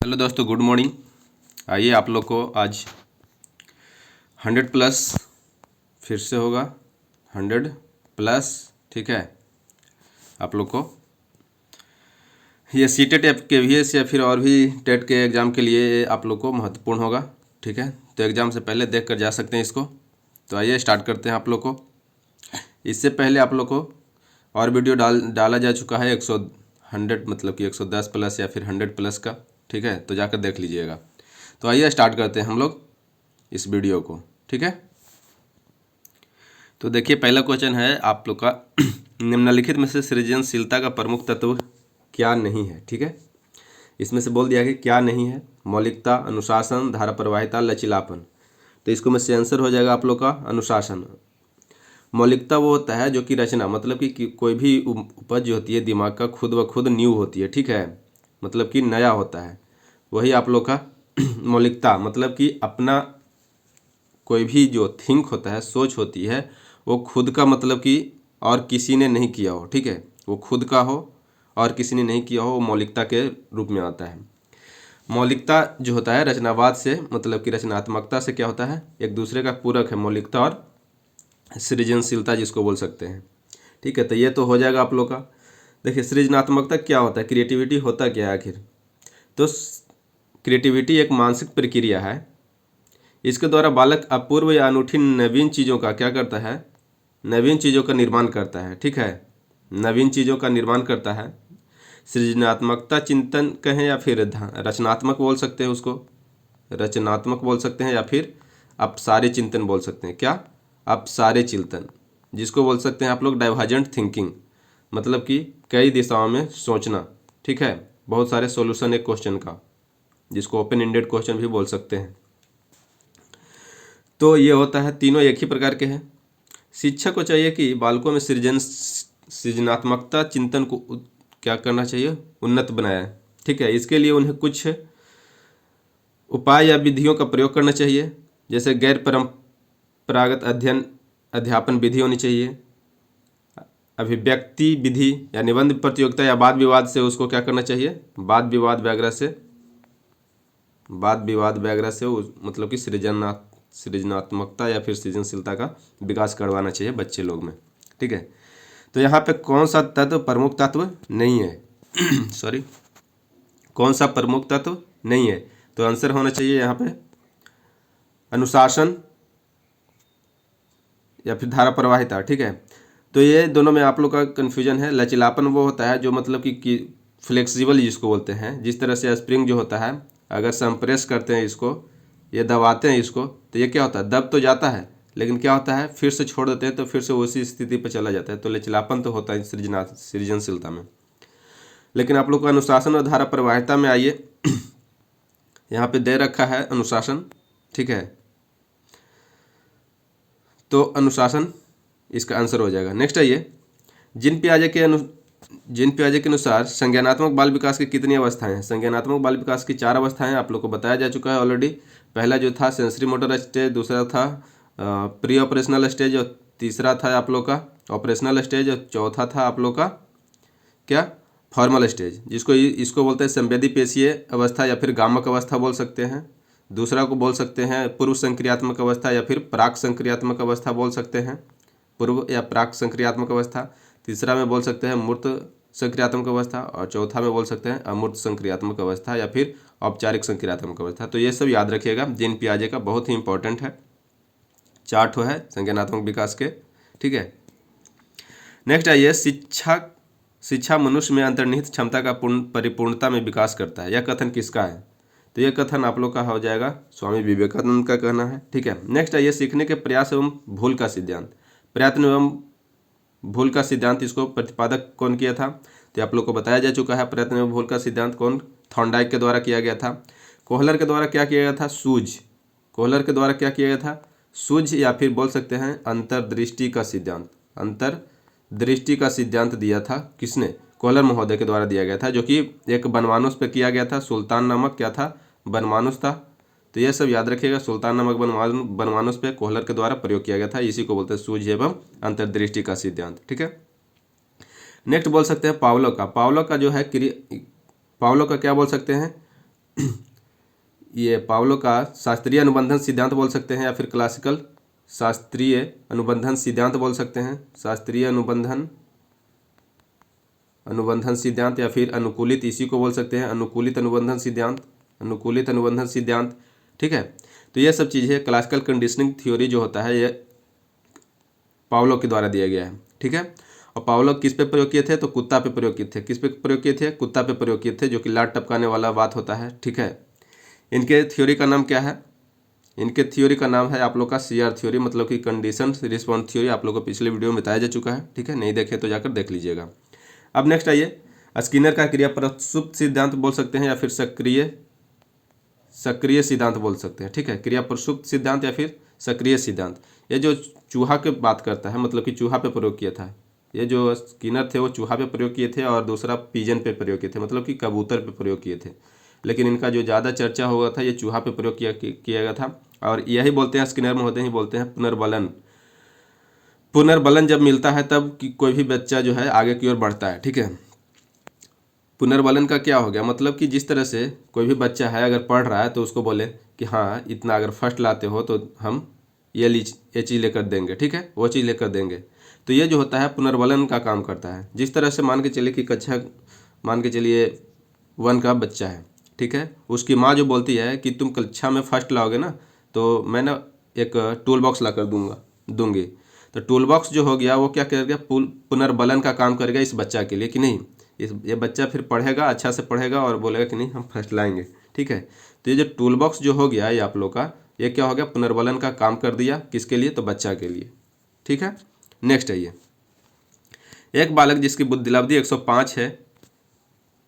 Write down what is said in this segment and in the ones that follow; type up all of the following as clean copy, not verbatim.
Hello दोस्तों, good morning. आइए आप लोग को आज 100 प्लस फिर से होगा। 100 प्लस, ठीक है। आप लोग को ये सीटेट या केवीएस या फिर और भी टेट के एग्ज़ाम के लिए आप लोग को महत्वपूर्ण होगा, ठीक है। तो एग्ज़ाम से पहले देख कर जा सकते हैं इसको। तो आइए स्टार्ट करते हैं आप लोग को। इससे पहले आप लोग को और वीडियो डाला जा चुका है 100 मतलब कि 110 प्लस या फिर 100 प्लस का, ठीक है। तो जाकर देख लीजिएगा। तो आइए स्टार्ट करते हैं हम लोग इस वीडियो को, ठीक है। तो देखिए, पहला क्वेश्चन है आप लोग का निम्नलिखित में से सृजनशीलता का प्रमुख तत्व क्या नहीं है, ठीक है। इसमें से बोल दिया कि क्या नहीं है। मौलिकता, अनुशासन, धारा प्रवाहिता, लचीलापन। तो इसको में से आंसर हो जाएगा आप लोग का अनुशासन। मौलिकता वो होता है जो कि रचना, मतलब कि कोई भी उपज जो होती है दिमाग का खुद ब खुद न्यू होती है, ठीक है, मतलब कि नया होता है, वही आप लोग का मौलिकता। मतलब कि अपना कोई भी जो थिंक होता है, सोच होती है, वो खुद का, मतलब कि और किसी ने नहीं किया हो, ठीक है, वो खुद का हो और किसी ने नहीं किया हो, वो मौलिकता के रूप में आता है। मौलिकता जो होता है रचनावाद से, मतलब कि रचनात्मकता से क्या होता है, एक दूसरे का पूरक है मौलिकता और सृजनशीलता जिसको बोल सकते हैं, ठीक है। तो ये तो हो जाएगा आप लोग का। देखिए, सृजनात्मकता क्या होता है, क्रिएटिविटी होता क्या है आखिर। तो क्रिएटिविटी एक मानसिक प्रक्रिया है। इसके द्वारा बालक अपूर्व या अनूठी नवीन चीज़ों का क्या करता है, नवीन चीज़ों का निर्माण करता है, ठीक है, नवीन चीज़ों का निर्माण करता है। सृजनात्मकता चिंतन कहें या फिर रचनात्मक बोल सकते हैं उसको, रचनात्मक बोल सकते हैं, या फिर आप सारे चिंतन बोल सकते हैं। क्या, आप सारे चिंतन, जिसको बोल सकते हैं आप लोग डाइवर्जेंट थिंकिंग, मतलब कि कई दिशाओं में सोचना, ठीक है। बहुत सारे सॉल्यूशन एक क्वेश्चन का, जिसको ओपन एंडेड क्वेश्चन भी बोल सकते हैं। तो ये होता है, तीनों एक ही प्रकार के हैं। शिक्षक को चाहिए कि बालकों में सृजनात्मकता चिंतन को क्या करना चाहिए, उन्नत बनाया, ठीक है। इसके लिए उन्हें कुछ उपाय या विधियों का प्रयोग करना चाहिए, जैसे गैर परंपरागत अध्यापन विधि होनी चाहिए, अभिव्यक्ति विधि या निबंध प्रतियोगिता या वाद विवाद से उसको क्या करना चाहिए, वाद विवाद वगैरह से मतलब कि सृजनात्मकता या फिर सृजनशीलता का विकास करवाना चाहिए बच्चे लोग में, ठीक है। तो यहाँ पे कौन सा तत्व प्रमुख तत्व नहीं है सॉरी, कौन सा प्रमुख तत्व नहीं है। तो आंसर होना चाहिए यहाँ पे अनुशासन या फिर धारा प्रवाहिता, ठीक है। तो ये दोनों में आप लोग का कन्फ्यूजन है। लचीलापन वो होता है जो मतलब कि फ्लेक्सिबल जिसको बोलते हैं, जिस तरह से स्प्रिंग जो होता है, अगर संप्रेस करते हैं इसको, ये दबाते हैं इसको, तो ये क्या होता है, दब तो जाता है, लेकिन क्या होता है, फिर से छोड़ देते हैं तो फिर से उसी स्थिति पर चला जाता है। तो लचीलापन तो होता है सृजनशीलता में। लेकिन आप लोग को अनुशासन और धारा प्रवाहिता में आइए, यहाँ पे दे रखा है अनुशासन, ठीक है। तो अनुशासन इसका आंसर हो जाएगा। नेक्स्ट आइए, जीन पियाजे के अनुसार संज्ञानात्मक बाल विकास की कितनी अवस्थाएं हैं। संज्ञानात्मक बाल विकास की 4 अवस्थाएं आप लोग को बताया जा चुका है ऑलरेडी। पहला जो था सेंसरी मोटर स्टेज, दूसरा था प्री ऑपरेशनल स्टेज, और तीसरा था आप लोग का ऑपरेशनल स्टेज, और चौथा था आप लोग का क्या, फॉर्मल स्टेज, इसको बोलते हैं संवेदी पेशीय अवस्था या फिर गामक अवस्था बोल सकते हैं। दूसरा को बोल सकते हैं पूर्व संक्रियात्मक अवस्था या फिर प्राक संक्रियात्मक अवस्था बोल सकते हैं, पूर्व या प्राक संक्रियात्मक अवस्था। तीसरा में बोल सकते हैं मूर्त संक्रियात्मक अवस्था, और चौथा में बोल सकते हैं अमूर्त संक्रियात्मक अवस्था या फिर औपचारिक संक्रियात्मक अवस्था। तो ये सब याद रखिएगा, जीन पियाजे का बहुत ही इंपॉर्टेंट है, 4 ठो है संज्ञानात्मक विकास के, ठीक है। नेक्स्ट आइए, शिक्षा मनुष्य में अंतर्निहित क्षमता का परिपूर्णता में विकास करता है। यह कथन किसका है। तो यह कथन आप लोग का हो जाएगा स्वामी विवेकानंद का कहना है, ठीक है। नेक्स्ट आइए, सीखने के प्रयास एवं भूल का सिद्धांत। प्रयत्न एवं भूल का सिद्धांत, इसको प्रतिपादक कौन किया था। तो आप लोग को बताया जा चुका है प्रयत्न एवं भूल का सिद्धांत कौन, थॉर्नडाइक के द्वारा किया गया था। कोहलर के द्वारा क्या किया गया था, कोहलर के द्वारा क्या किया गया था, सूझ या फिर बोल सकते हैं अंतर्दृष्टि का सिद्धांत। अंतर्दृष्टि का सिद्धांत दिया था किसने, कोहलर महोदय के द्वारा दिया गया था, जो कि एक बनमानुस पे किया गया था। सुल्तान नामक क्या था, बनमानुस था। तो ये सब याद रखिएगा, सुल्तान नामक बनमानुस पे कोहलर के द्वारा प्रयोग किया गया था। इसी को बोलते हैं सूझ एवं अंतर्दृष्टि का सिद्धांत, ठीक है। नेक्स्ट बोल सकते हैं पावलो का जो है पावलो का क्या बोल सकते हैं, ये पावलो का शास्त्रीय अनुबंधन सिद्धांत बोल सकते हैं, या फिर क्लासिकल शास्त्रीय अनुबंधन सिद्धांत बोल सकते हैं, शास्त्रीय अनुबंधन सिद्धांत, या फिर अनुकूलित, इसी को बोल सकते हैं अनुकूलित अनुबंधन सिद्धांत, अनुकूलित अनुबंधन सिद्धांत। ठीक है, तो ये सब चीज़ें क्लासिकल कंडीशनिंग थ्योरी जो होता है ये पावलो के द्वारा दिया गया है। ठीक है, और पावलो किस पे प्रयोग किए थे, तो कुत्ता पे प्रयोग किए थे। किस पे प्रयोग किए थे, कुत्ता पे प्रयोग किए थे, जो कि लात टपकाने वाला बात होता है। ठीक है, इनके थ्योरी का नाम क्या है, इनके थ्योरी का नाम है आप लोग का सीआर थ्योरी, मतलब कि कंडीशन रिस्पॉन्स थ्योरी। आप लोग को पिछले वीडियो में बताया जा चुका है। ठीक है, नहीं देखे तो जाकर देख लीजिएगा। अब नेक्स्ट आइए, स्किनर का क्रिया प्रसुप्त सिद्धांत बोल सकते हैं, या फिर सक्रिय सिद्धांत बोल सकते हैं। ठीक है, क्रिया प्रसुप्त सिद्धांत या फिर सक्रिय सिद्धांत। ये जो चूहा की बात करता है, मतलब कि चूहा पे प्रयोग किया था। ये जो स्किनर थे वो चूहा पे प्रयोग किए थे, और दूसरा पिजन पे प्रयोग किए थे, मतलब कि कबूतर पे प्रयोग किए थे। लेकिन इनका जो ज़्यादा चर्चा हुआ था ये चूहा पे प्रयोग किया गया था। और यही बोलते हैं स्किनर महोदय ही बोलते हैं पुनर्बलन। पुनर्बलन जब मिलता है तब कि कोई भी बच्चा जो है आगे की ओर बढ़ता है। ठीक है, पुनर्बलन का क्या हो गया, मतलब कि जिस तरह से कोई भी बच्चा है अगर पढ़ रहा है तो उसको बोले कि हाँ इतना अगर फर्स्ट लाते हो तो हम ये चीज़ लेकर देंगे। ठीक है, वो चीज़ लेकर देंगे। तो ये जो होता है पुनर्बलन का काम करता है। जिस तरह से मान के चलिए कि मान के चलिए 1 का बच्चा है। ठीक है, उसकी माँ जो बोलती है कि तुम कक्षा में फर्स्ट लाओगे ना तो मैं ना एक टूल बॉक्स ला कर दूंगी। तो टूल बॉक्स जो हो गया वो क्या करेगा, पुनर्बलन का काम करेगा इस बच्चा के लिए कि नहीं, ये बच्चा फिर पढ़ेगा, अच्छा से पढ़ेगा और बोलेगा कि नहीं हम फर्स्ट लाएंगे। ठीक है, तो ये जो टूल बॉक्स जो हो गया ये आप लोग का, ये क्या हो गया, पुनर्बलन का काम कर दिया। किसके लिए, तो बच्चा के लिए। ठीक है, नेक्स्ट है ये, एक बालक जिसकी बुद्धिलब्धि 105 है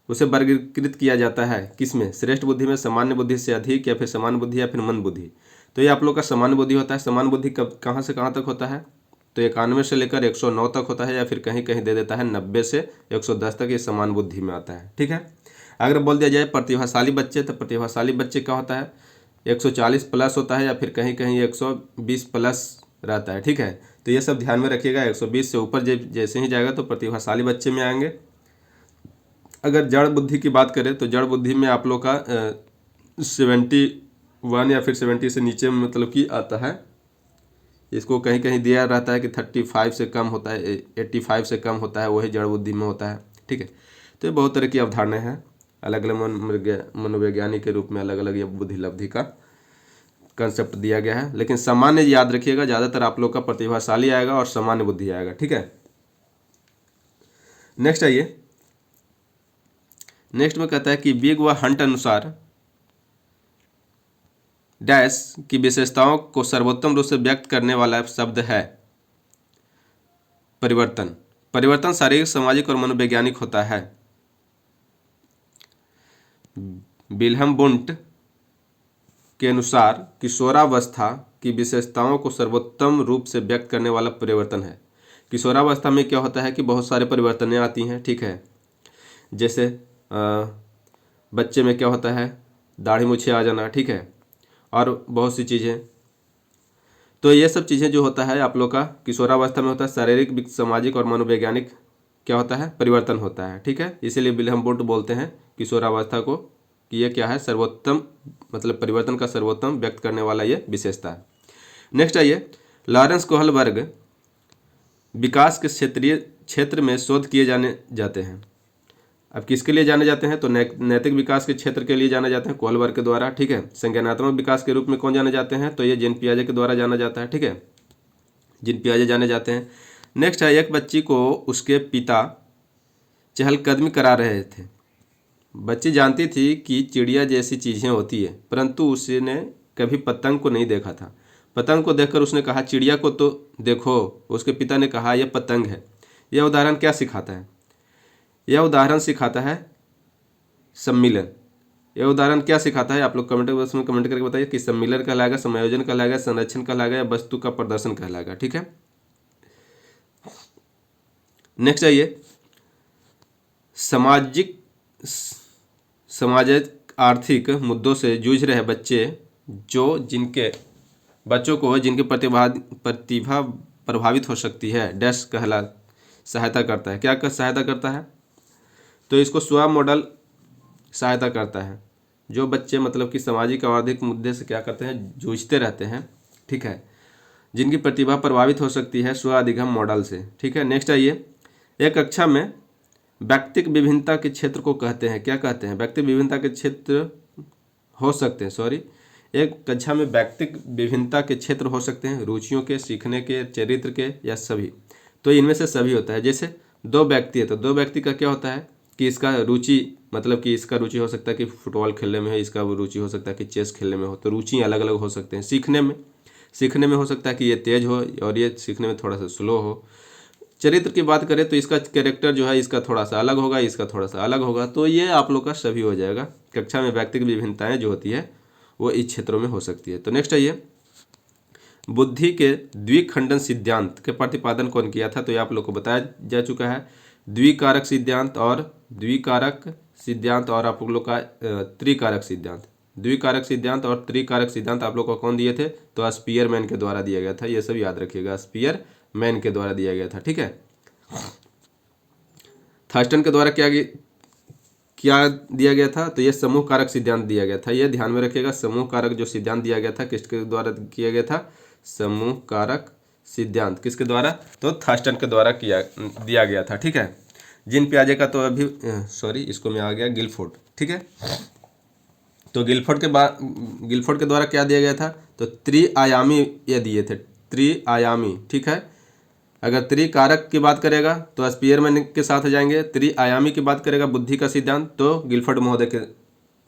उसे वर्गीकृत किया जाता है किसमें, श्रेष्ठ बुद्धि में, सामान्य बुद्धि से अधिक, या फिर सामान्य बुद्धि, या फिर मंद बुद्धि। तो ये आप लोग का सामान्य बुद्धि होता है। सामान्य बुद्धि कहाँ से कहाँ तक होता है, तो 91 से लेकर 109 तक होता है, या फिर कहीं कहीं दे देता है 90 से 110 तक, ये समान बुद्धि में आता है। ठीक है, अगर बोल दिया जाए प्रतिभाशाली बच्चे, तो प्रतिभाशाली बच्चे का होता है 140 प्लस होता है, या फिर कहीं कहीं 120 प्लस रहता है। ठीक है, तो ये सब ध्यान में रखिएगा। 120 से ऊपर जैसे ही जाएगा तो प्रतिभाशाली बच्चे में आएंगे। अगर जड़ बुद्धि की बात करें तो जड़ बुद्धि में आप लोग का 71 या फिर 70 से नीचे मतलब कि आता है। इसको कहीं कहीं दिया रहता है कि 35 से कम होता है, 85 से कम होता है, वही जड़ बुद्धि में होता है। ठीक है, तो ये बहुत तरह की अवधारणाएं हैं, अलग अलग मनोवैज्ञानिक के रूप में अलग अलग ये बुद्धि लब्धि का कंसेप्ट दिया गया है। लेकिन सामान्य याद रखिएगा, ज़्यादातर आप लोग का प्रतिभाशाली आएगा और सामान्य बुद्धि आएगा। ठीक है, नेक्स्ट आइए, नेक्स्ट में कहता है कि बिग व हंट अनुसार डैश की विशेषताओं को सर्वोत्तम रूप से व्यक्त करने वाला शब्द है परिवर्तन। परिवर्तन शारीरिक, सामाजिक और मनोवैज्ञानिक होता है। विल्हम बुंट के अनुसार किशोरावस्था की विशेषताओं को सर्वोत्तम रूप से व्यक्त करने वाला परिवर्तन है। किशोरावस्था में क्या होता है कि बहुत सारे परिवर्तनें आती हैं। ठीक है, जैसे बच्चे में क्या होता है, दाढ़ी मूछें आ जाना। ठीक है, और बहुत सी चीज़ें। तो ये सब चीज़ें जो होता है आप लोग का किशोरावस्था में होता है, शारीरिक, सामाजिक और मनोवैज्ञानिक क्या होता है, परिवर्तन होता है। ठीक है, इसीलिए विल्हम बुंट बोलते हैं किशोरावस्था को कि ये क्या है, सर्वोत्तम, मतलब परिवर्तन का सर्वोत्तम व्यक्त करने वाला ये विशेषता है। नेक्स्ट आइए, लॉरेंस कोहलबर्ग विकास के क्षेत्र में शोध किए जाते हैं। अब किसके लिए जाने जाते हैं, तो नैतिक विकास के क्षेत्र के लिए जाने जाते हैं कोहलबर्ग के द्वारा। ठीक है, संज्ञानात्मक विकास के रूप में कौन जाने जाते हैं, तो ये जीन पियाजे के द्वारा जाना जाता है। ठीक है, जीन पियाजे जाने जाते हैं। नेक्स्ट है, एक बच्ची को उसके पिता चहलकदमी करा रहे थे। बच्ची जानती थी कि चिड़िया जैसी चीज़ें होती है, परंतु उसने कभी पतंग को नहीं देखा था। पतंग को देखकर उसने कहा चिड़िया को तो देखो। उसके पिता ने कहा यह पतंग है। यह उदाहरण क्या सिखाता है, यह उदाहरण सिखाता है सम्मिलन। यह उदाहरण क्या सिखाता है, आप लोग कमेंट बॉक्स में कमेंट करके बताइए कि सम्मिलन कहलाएगा, समायोजन कहलाएगा, संरक्षण कहलाएगा, या वस्तु का प्रदर्शन कहलाएगा। ठीक है, नेक्स्ट आइए, सामाजिक आर्थिक मुद्दों से जूझ रहे बच्चे बच्चों को जिनकी प्रतिभा प्रभावित हो सकती है डैश कहला सहायता करता है। सहायता करता है, तो इसको स्व मॉडल सहायता करता है। जो बच्चे मतलब कि सामाजिक और आर्थिक मुद्दे से क्या करते हैं, जूझते रहते हैं, ठीक है, जिनकी प्रतिभा प्रभावित हो सकती है स्व अधिगम मॉडल से, ठीक है। नेक्स्ट आइए, एक कक्षा में व्यक्तिक विभिन्नता के क्षेत्र को कहते हैं, क्या कहते हैं, व्यक्तिक विभिन्नता के क्षेत्र हो सकते हैं, सॉरी, एक कक्षा में व्यक्तिक विभिन्नता के क्षेत्र हो सकते हैं, रुचियों के, सीखने के, चरित्र के, या सभी। तो इनमें से सभी होता है। जैसे दो व्यक्ति है तो दो व्यक्ति का क्या होता है कि इसका रुचि, मतलब कि इसका रुचि हो सकता है कि फुटबॉल खेलने में है, इसका रुचि हो सकता है कि चेस खेलने में हो, तो रुचि अलग अलग हो सकते हैं। सीखने में हो सकता है कि ये तेज हो और ये सीखने में थोड़ा सा स्लो हो। चरित्र की बात करें तो इसका कैरेक्टर जो है इसका थोड़ा सा अलग होगा, इसका थोड़ा सा अलग होगा। तो ये आप लोग का सभी हो जाएगा। कक्षा में व्यक्तिगत विभिन्नताएं जो होती है वो इस क्षेत्रों में हो सकती है। तो नेक्स्ट आइए, बुद्धि के द्विखंडन सिद्धांत के प्रतिपादन कौन किया था, तो ये आप लोग को बताया जा चुका है। द्विकारक सिद्धांत और आप लोग का त्रिकारक सिद्धांत। द्विकारक सिद्धांत और त्रिकारक सिद्धांत आप लोग को कौन दिए थे, तो स्पीयरमैन के द्वारा दिया गया था। ये सब याद रखिएगा, स्पीयरमैन के द्वारा दिया गया था, ठीक है। थर्स्टन के द्वारा क्या दिया गया था, तो ये समूह कारक सिद्धांत दिया गया था। ये ध्यान में रखिएगा, समूह कारक जो सिद्धांत दिया गया था किसके द्वारा किया गया था, समूह कारक सिद्धांत किसके द्वारा, तो थर्स्टन के द्वारा दिया गया था, ठीक है। जीन पियाजे का तो अभी सॉरी इसको में आ गया गिलफोर्ड, ठीक है। तो गिलफोर्ड के द्वारा क्या दिया गया था, तो त्रिआयामी ये दिए थे, त्रिआयामी, ठीक है। अगर त्रिकारक की बात करेगा तो स्पीयरमैन के साथ जाएंगे। त्रिआयामी की बात करेगा बुद्धि का सिद्धांत, तो गिलफोर्ड महोदय के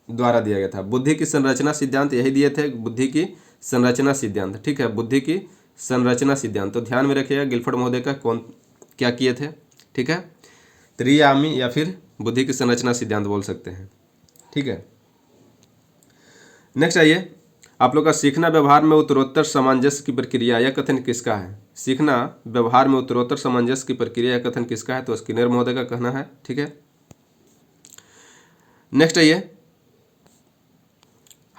द्वारा दिया गया था। बुद्धि की संरचना सिद्धांत यही दिए थे, बुद्धि की संरचना सिद्धांत, ठीक है, बुद्धि की संरचना सिद्धांत। तो ध्यान में रखिएगा गिलफोर्ड महोदय का क्या किए थे, ठीक है, त्रिआयामी या फिर बुद्धि की संरचना सिद्धांत बोल सकते हैं, ठीक है। नेक्स्ट आइए, आप लोग का सीखना व्यवहार में उत्तरोत्तर सामंजस्य की प्रक्रिया, यह कथन किसका है। सीखना व्यवहार में उत्तरोत्तर सामंजस्य की प्रक्रिया, यह कथन किसका है, तो स्किनर महोदय का कहना है, ठीक है। नेक्स्ट आइए,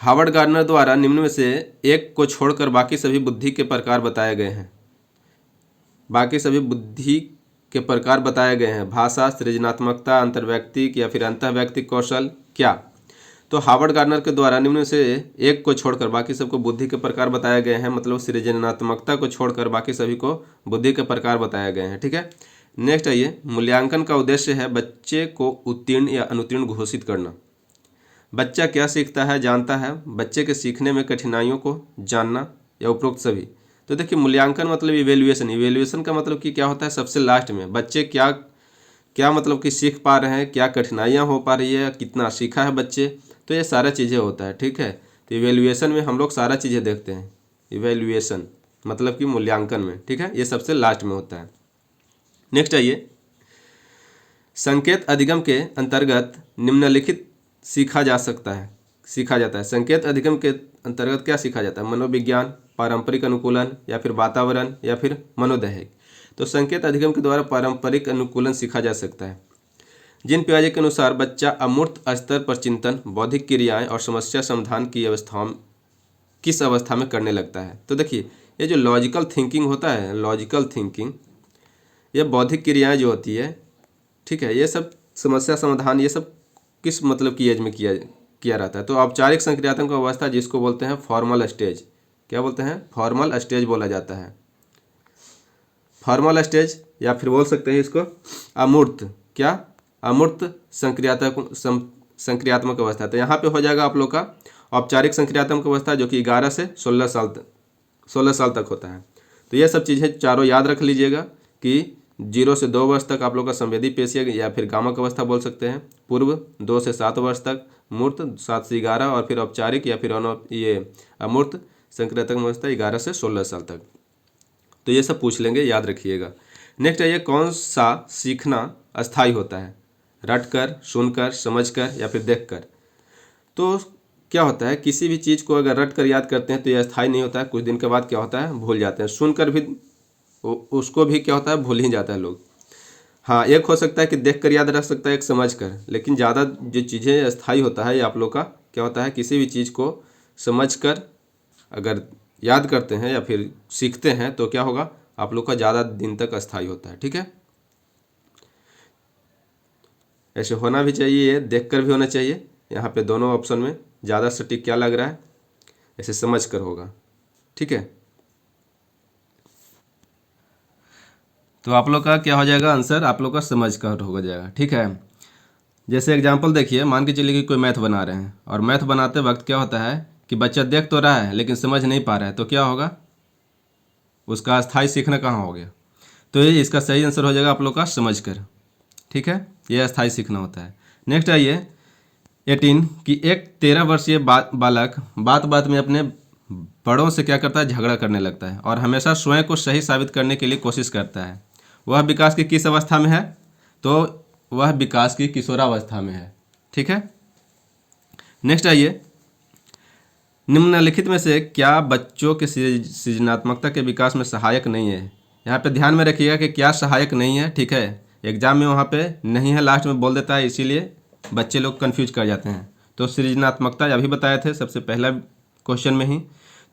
हार्वर्ड गार्डनर द्वारा निम्न में से एक को छोड़कर बाकी सभी बुद्धि के प्रकार बताए गए हैं। बाकी सभी बुद्धि के प्रकार बताए गए हैं। भाषा, सृजनात्मकता, अंतर्वैयक्तिक या फिर अंतःवैयक्तिक कौशल, क्या। तो हार्वर्ड गार्डनर के द्वारा निम्न में से एक को छोड़कर बाकी सबको बुद्धि के प्रकार बताए गए हैं, मतलब सृजनात्मकता को छोड़कर बाकी सभी को बुद्धि के प्रकार बताए गए हैं, ठीक है। नेक्स्ट आइए, मूल्यांकन का उद्देश्य है बच्चे को उत्तीर्ण या अनुत्तीर्ण घोषित करना। बच्चा क्या सीखता है, जानता है, बच्चे के सीखने में कठिनाइयों को जानना, या उपरोक्त सभी। तो देखिए, मूल्यांकन मतलब इवेल्युएशन का मतलब कि क्या होता है, सबसे लास्ट में बच्चे क्या मतलब कि सीख पा रहे हैं, क्या कठिनाइयाँ हो पा रही है, कितना सीखा है बच्चे, तो ये सारा चीज़ें होता है, ठीक है। तो इवेल्युएशन में हम लोग सारा चीज़ें देखते हैं। इवेल्युएशन मतलब कि मूल्यांकन में, ठीक है, ये सबसे लास्ट में होता है। नेक्स्ट आइए, संकेत अधिगम के अंतर्गत निम्नलिखित सीखा जाता है। संकेत अधिगम के अंतर्गत क्या सीखा जाता है, मनोविज्ञान, पारंपरिक अनुकूलन, या फिर वातावरण, या फिर मनोदैहिक। तो संकेत अधिगम के द्वारा पारंपरिक अनुकूलन सीखा जा सकता है। जीन पियाजे के अनुसार बच्चा अमूर्त स्तर पर चिंतन, बौद्धिक क्रियाएं और समस्या समाधान की किस अवस्था में करने लगता है। तो देखिए, ये जो लॉजिकल थिंकिंग होता है, लॉजिकल थिंकिंग, ये बौद्धिक क्रियाएं जो होती है, ठीक है, ये सब समस्या समाधान, ये सब किस मतलब की एज में किया रहता है। तो औपचारिक संक्रियात्मक अवस्था जिसको बोलते हैं फॉर्मल स्टेज, क्या बोलते हैं, फॉर्मल स्टेज बोला जाता है, फॉर्मल स्टेज, या फिर बोल सकते हैं इसको अमूर्त, क्या, अमूर्त संक्रियात्मक अवस्था। तो यहाँ पे हो जाएगा आप लोग का औपचारिक संक्रियात्मक अवस्था, जो कि 11 से 16 साल तक होता है। तो ये सब चीज़ें चारों याद रख लीजिएगा कि 0 से 2 वर्ष तक आप लोग का संवेदी पेशीय या फिर गामक अवस्था बोल सकते हैं, पूर्व 2 से 7 वर्ष तक, मूर्त 7 से 11, और फिर औपचारिक या फिर ये अमूर्त संक्रियात्मक अवस्था 11 से 16 साल तक। तो ये सब पूछ लेंगे, याद रखिएगा। नेक्स्ट है, ये कौन सा सीखना अस्थायी होता है, रटकर, सुनकर, समझकर, या फिर देखकर। तो क्या होता है, किसी भी चीज़ को अगर रट कर याद करते हैं तो यह अस्थायी नहीं होता है, कुछ दिन के बाद क्या होता है, भूल जाते हैं। सुनकर भी उसको भी क्या होता है, भूल ही जाता है लोग। हाँ, एक हो सकता है कि देख कर याद रख सकता है, एक समझ कर, लेकिन ज़्यादा जो चीज़ें अस्थायी होता है ये आप लोग का क्या होता है, किसी भी चीज़ को समझ कर अगर याद करते हैं या फिर सीखते हैं तो क्या होगा, आप लोग का ज़्यादा दिन तक अस्थायी होता है, ठीक है। ऐसे होना भी चाहिए, देख कर भी होना चाहिए, यहाँ पे दोनों ऑप्शन में ज़्यादा सटीक क्या लग रहा है, ऐसे समझ कर होगा। ठीक है, तो आप लोग का क्या हो जाएगा आंसर, आप लोग का समझ कर हो जाएगा। ठीक है, जैसे एग्जाम्पल देखिए, मान के चलिए कि कोई मैथ बना रहे हैं और मैथ बनाते वक्त क्या होता है कि बच्चा देख तो रहा है लेकिन समझ नहीं पा रहा है, तो क्या होगा, उसका अस्थाई सीखना कहाँ हो गया। तो ये इसका सही आंसर हो जाएगा आप लोग का समझ कर। ठीक है, ये अस्थाई सीखना होता है। नेक्स्ट आइए 18 कि एक 13 वर्षीय बालक बात बात में अपने बड़ों से क्या करता है, झगड़ा करने लगता है और हमेशा स्वयं को सही साबित करने के लिए कोशिश करता है। वह विकास की किस अवस्था में है, तो वह विकास की किशोरावस्था में है। ठीक है, नेक्स्ट आइए, निम्नलिखित में से क्या बच्चों के सृजनात्मकता के विकास में सहायक नहीं है। यहाँ पे ध्यान में रखिएगा कि क्या सहायक नहीं है। ठीक है, एग्जाम में वहाँ पे नहीं है, लास्ट में बोल देता है, इसीलिए बच्चे लोग कंफ्यूज कर जाते हैं। तो सृजनात्मकता अभी बताए थे सबसे पहला क्वेश्चन में ही।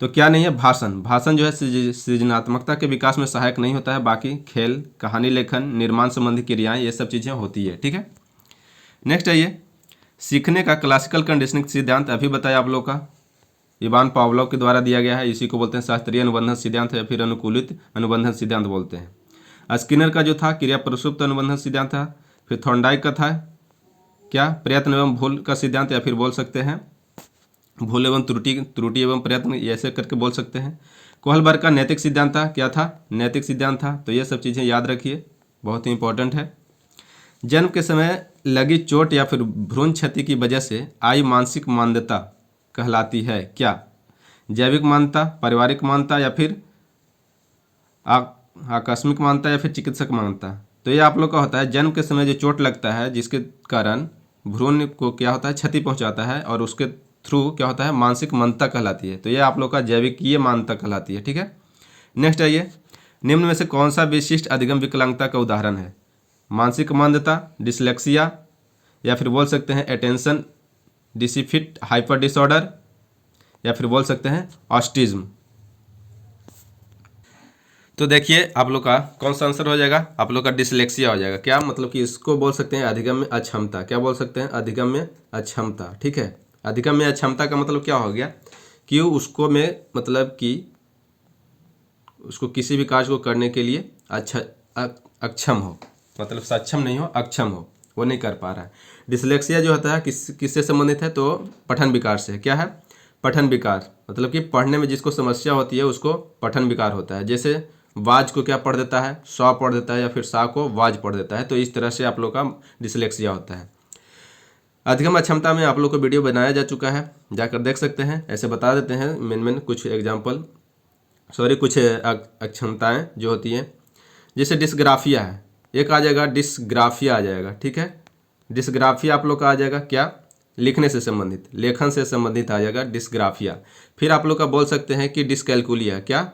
तो क्या नहीं है, भाषण जो है सृजनात्मकता के विकास में सहायक नहीं होता है, बाकी खेल, कहानी लेखन, निर्माण संबंधी क्रियाएं, ये सब चीज़ें होती है। ठीक है, नेक्स्ट आइए, सीखने का क्लासिकल कंडीशनिंग सिद्धांत अभी बताया आप लोग का, इवान पावलोव के द्वारा दिया गया है। इसी को बोलते हैं शास्त्रीय अनुबंधन सिद्धांत या फिर अनुकूलित अनुबंधन सिद्धांत बोलते हैं। स्किनर का जो था क्रिया प्रसुप्त अनुबंधन सिद्धांत था। फिर थॉर्नडाइक का था क्या, प्रयत्न एवं भूल का सिद्धांत, या फिर बोल सकते हैं भूल एवं त्रुटि एवं प्रयत्न, ऐसे करके बोल सकते हैं। कोहलबर्ग का नैतिक सिद्धांत था, क्या था, नैतिक सिद्धांत था। तो ये सब चीज़ें याद रखिए, बहुत ही इंपॉर्टेंट है। जन्म के समय लगी चोट या फिर भ्रूण क्षति की वजह से आई मानसिक मांद्यता कहलाती है क्या, जैविक मान्यता, पारिवारिक मान्यता, या फिर आकस्मिक मान्यता, या फिर चिकित्सक मान्यता। तो ये आप लोग का होता है, जन्म के समय जो चोट लगता है जिसके कारण भ्रूण को क्या होता है, क्षति पहुंचाता है, और उसके थ्रू क्या होता है, मानसिक मान्यता कहलाती है। तो ये आप लोग का जैविकीय मान्यता कहलाती है। ठीक है, नेक्स्ट आइए, निम्न में से कौन सा विशिष्ट अधिगम विकलांगता का उदाहरण है, मानसिक मांद्यता, डिसलेक्सिया, या फिर बोल सकते हैं अटेंशन डिफिसिट हाइपर डिसऑर्डर, या फिर बोल सकते हैं ऑटिज्म। तो देखिए आप लोग का कौन सा आंसर हो जाएगा, आप लोग का डिसलेक्सिया हो जाएगा। क्या मतलब कि इसको बोल सकते हैं अधिगम में अक्षमता, क्या बोल सकते हैं, अधिगम में अक्षमता। ठीक है, अधिगम में अक्षमता का मतलब क्या हो गया कि उसको में मतलब कि उसको किसी भी कार्य को करने के लिए अक्षम हो, मतलब सक्षम नहीं हो, अक्षम हो, वो नहीं कर पा रहा है। डिसलेक्सिया जो होता है किससे संबंधित है, तो पठन विकार से। क्या है, पठन विकार, मतलब कि पढ़ने में जिसको समस्या होती है उसको पठन विकार होता है। जैसे वाज को क्या पढ़ देता है, सौ पढ़ देता है, या फिर सा को वाज पढ़ देता है। तो इस तरह से आप लोग का डिसलेक्सिया होता है। अधिगम अक्षमता में आप लोग को वीडियो बनाया जा चुका है, जाकर देख सकते हैं। ऐसे बता देते हैं मेन कुछ एग्जाम्पल, कुछ अक्षमताएं जो होती हैं। जैसे डिस्ग्राफिया है, एक आ जाएगा डिस्ग्राफिया आ जाएगा। ठीक है, डिस्ग्राफिया आप लोग का आ जाएगा क्या, लिखने से संबंधित, लेखन से संबंधित आ जाएगा डिस्ग्राफिया। फिर आप लोग का बोल सकते हैं कि डिसकैलकुलिया, क्या,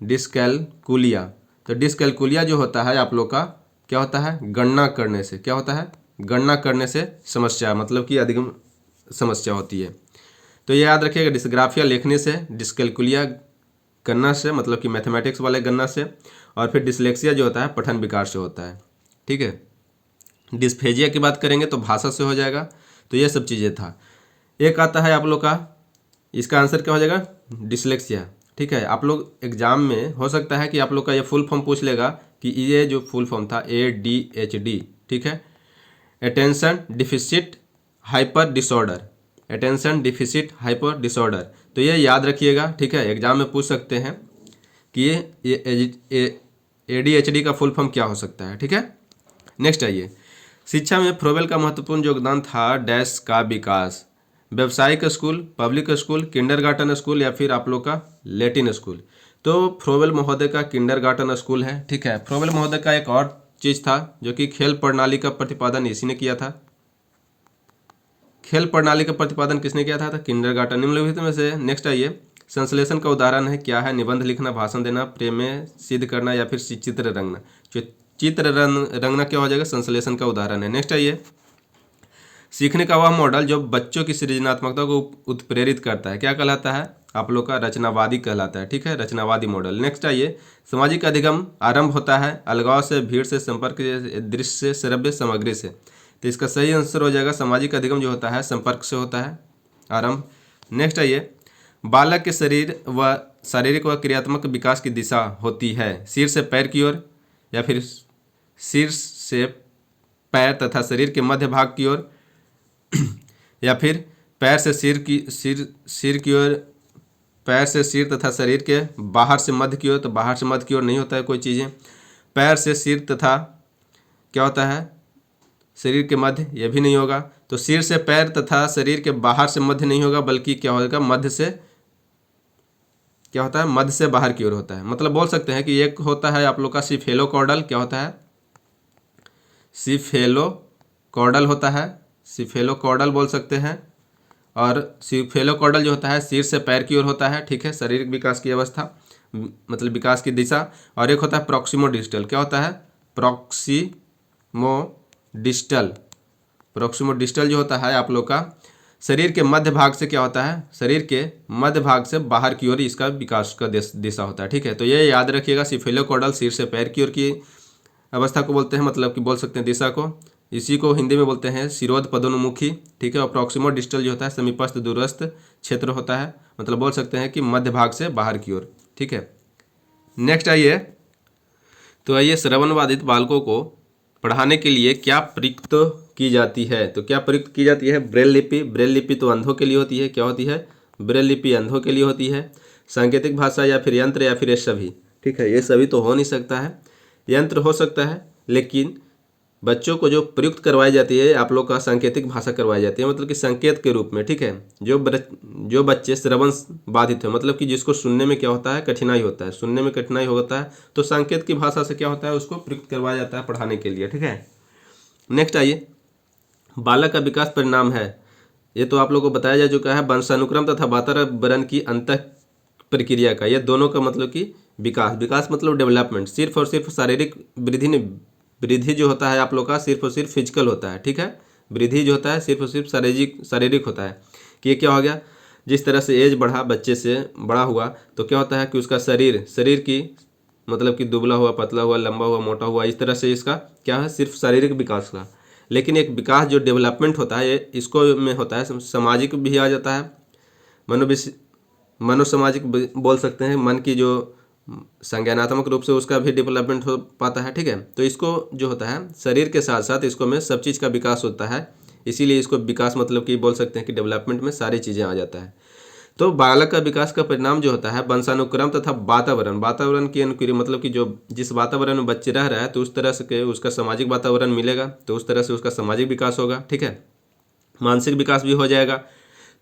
डिसकैलकुलिया। तो डिसकैलकुलिया जो होता है आप लोग का क्या होता है, गणना करने से, क्या होता है, गणना करने से समस्या, मतलब कि अधिगम समस्या होती है। तो ये याद रखिएगा, डिस्ग्राफिया लिखने से, डिसकैलकुलिया गणना से, मतलब कि मैथमेटिक्स वाले गणना से, और फिर डिसलेक्सिया जो होता है पठन विकार से होता है। ठीक है, डिस्फेजिया की बात करेंगे तो भाषा से हो जाएगा। तो ये सब चीज़ें था। एक आता है आप लोग का, इसका आंसर क्या हो जाएगा, डिसलेक्सिया। ठीक है, आप लोग एग्जाम में हो सकता है कि आप लोग का ये फुल फॉर्म पूछ लेगा कि ये जो फुल फॉर्म था ADHD, ठीक है, attention deficit hyper disorder, attention deficit hyper disorder. तो ये याद रखिएगा। ठीक है, एग्जाम में पूछ सकते हैं कि ये ADHD का फुल फॉर्म क्या हो सकता है। ठीक है, नेक्स्ट आइए, शिक्षा में फ्रोबेल का महत्वपूर्ण योगदान था डैश का विकास, व्यावसायिक school, public school, kindergarten school, या फिर आप लोग का लैटिन स्कूल। तो फ्रोबेल महोदय का किंडरगार्टन स्कूल है। ठीक है, फ्रोबेल महोदय का एक और चीज़ था जो कि खेल प्रणाली का प्रतिपादन इसी ने किया था। खेल प्रणाली का प्रतिपादन किसने किया था, किंडरगार्टन। निम्नलिखित में से नेक्स्ट आइए, संश्लेषण का उदाहरण है, क्या है, निबंध लिखना, भाषण देना, प्रमेय सिद्ध करना, या फिर चित्र रंगना। जो चित्र रंगना क्या हो जाएगा, संश्लेषण का उदाहरण है। नेक्स्ट आइए, सीखने का वह मॉडल जो बच्चों की सृजनात्मकता को उत्प्रेरित करता है, क्या कहलाता है, आप लोग का रचनावादी कहलाता है। ठीक है, रचनावादी मॉडल। नेक्स्ट आइए, सामाजिक अधिगम आरंभ होता है अलगाव से, भीड़ से, संपर्क से, दृश्य से, श्रव्य सामग्री से। तो इसका सही आंसर हो जाएगा सामाजिक अधिगम जो होता है संपर्क से होता है, आरंभ। नेक्स्ट आइए, बालक के शरीर व शारीरिक व क्रियात्मक विकास की दिशा होती है सिर से पैर की ओर, या फिर सिर से पैर तथा शरीर के मध्य भाग की ओर, या फिर पैर से सिर की ओर, पैर से सिर तथा शरीर के बाहर से मध्य की ओर। तो बाहर से मध्य की ओर नहीं होता है कोई चीज़ें। पैर से सिर तथा क्या होता है शरीर के मध्य, यह भी नहीं होगा। तो सिर से पैर तथा शरीर के बाहर से मध्य नहीं होगा, बल्कि क्या होगा मध्य से क्या होता है मध्य से बाहर की ओर होता है। मतलब बोल सकते हैं कि एक होता है आप लोग का सिफेलोकॉर्डल, क्या होता है सिफेलोकॉर्डल होता है, सिफेलोकॉर्डल बोल सकते हैं। और सिफेलोकॉर्डल जो होता है सिर से पैर की ओर होता है, ठीक है, शारीरिक विकास की अवस्था मतलब विकास की दिशा। और एक होता है प्रॉक्सिमोडिस्टल, क्या होता है प्रॉक्सिमोडिस्टल। प्रॉक्सिमोडिस्टल जो होता है आप लोग का शरीर के मध्य भाग से क्या होता है शरीर के मध्य भाग से बाहर की ओर इसका विकास का दिशा होता है, ठीक है। तो ये याद रखिएगा, सिफेलोकॉर्डल सिर से पैर की ओर की अवस्था को बोलते हैं, मतलब कि बोल सकते हैं दिशा को। इसी को हिंदी में बोलते हैं शिरोध पदोन्मुखी, ठीक है। और प्रॉक्सिमोडिस्टल जो होता है समीपस्थ दूरस्थ क्षेत्र होता है, मतलब बोल सकते हैं कि मध्य भाग से बाहर की ओर, ठीक है। नेक्स्ट आइए, तो आइए श्रवण बाधित बालकों को पढ़ाने के लिए क्या प्रयुक्त की जाती है। तो क्या प्रयुक्त की जाती है, ब्रेल लिपि। ब्रेल लिपि तो अंधों के लिए होती है, क्या होती है ब्रेल लिपि अंधों के लिए होती है। सांकेतिक भाषा या फिर यंत्र या फिर ये सभी, ठीक है। ये सभी तो हो नहीं सकता है, यंत्र हो सकता है, लेकिन बच्चों को जो प्रयुक्त करवाई जाती है आप लोग का सांकेतिक भाषा करवाई जाती है, मतलब कि संकेत के रूप में, ठीक है। जो बच्चे श्रवण बाधित है, मतलब कि जिसको सुनने में क्या होता है कठिनाई होता है, सुनने में कठिनाई होता है, तो संकेत की भाषा से क्या होता है उसको प्रयुक्त करवाया जाता है पढ़ाने के लिए, ठीक है। नेक्स्ट आइए, बालक का विकास परिणाम है। ये तो आप लोगों को बताया जा चुका है, वंशानुक्रम तथा वातावरण की अंतः प्रक्रिया का, ये दोनों का मतलब कि विकास मतलब डेवलपमेंट। सिर्फ और सिर्फ शारीरिक वृद्धि नहीं, वृद्धि जो होता है आप लोग का सिर्फ और सिर्फ फिजिकल होता है, ठीक है। वृद्धि जो होता है सिर्फ और सिर्फ शारीरिक होता है। कि ये क्या हो गया, जिस तरह से एज बढ़ा, बच्चे से बड़ा हुआ, तो क्या होता है कि उसका शरीर की मतलब कि दुबला हुआ, पतला हुआ, लंबा हुआ, मोटा हुआ, इस तरह से इसका क्या है सिर्फ शारीरिक विकास का। लेकिन एक विकास जो डेवलपमेंट होता है ये इसको में होता है सामाजिक भी आ जाता है, मनोसामाजिक बोल सकते हैं, मन की जो संज्ञानात्मक रूप से उसका भी डेवलपमेंट हो पाता है, ठीक है। तो इसको जो होता है शरीर के साथ साथ इसको में सब चीज़ का विकास होता है, इसीलिए इसको विकास मतलब कि बोल सकते हैं कि डेवलपमेंट में सारी चीज़ें आ जाता है। तो बालक का विकास का परिणाम जो होता है वंशानुक्रम तथा वातावरण की अनुक्रिया, मतलब कि जो जिस वातावरण में बच्चे रह रहा है तो उस तरह से उसका सामाजिक वातावरण मिलेगा, तो उस तरह से उसका सामाजिक विकास होगा, ठीक है। मानसिक विकास भी हो जाएगा।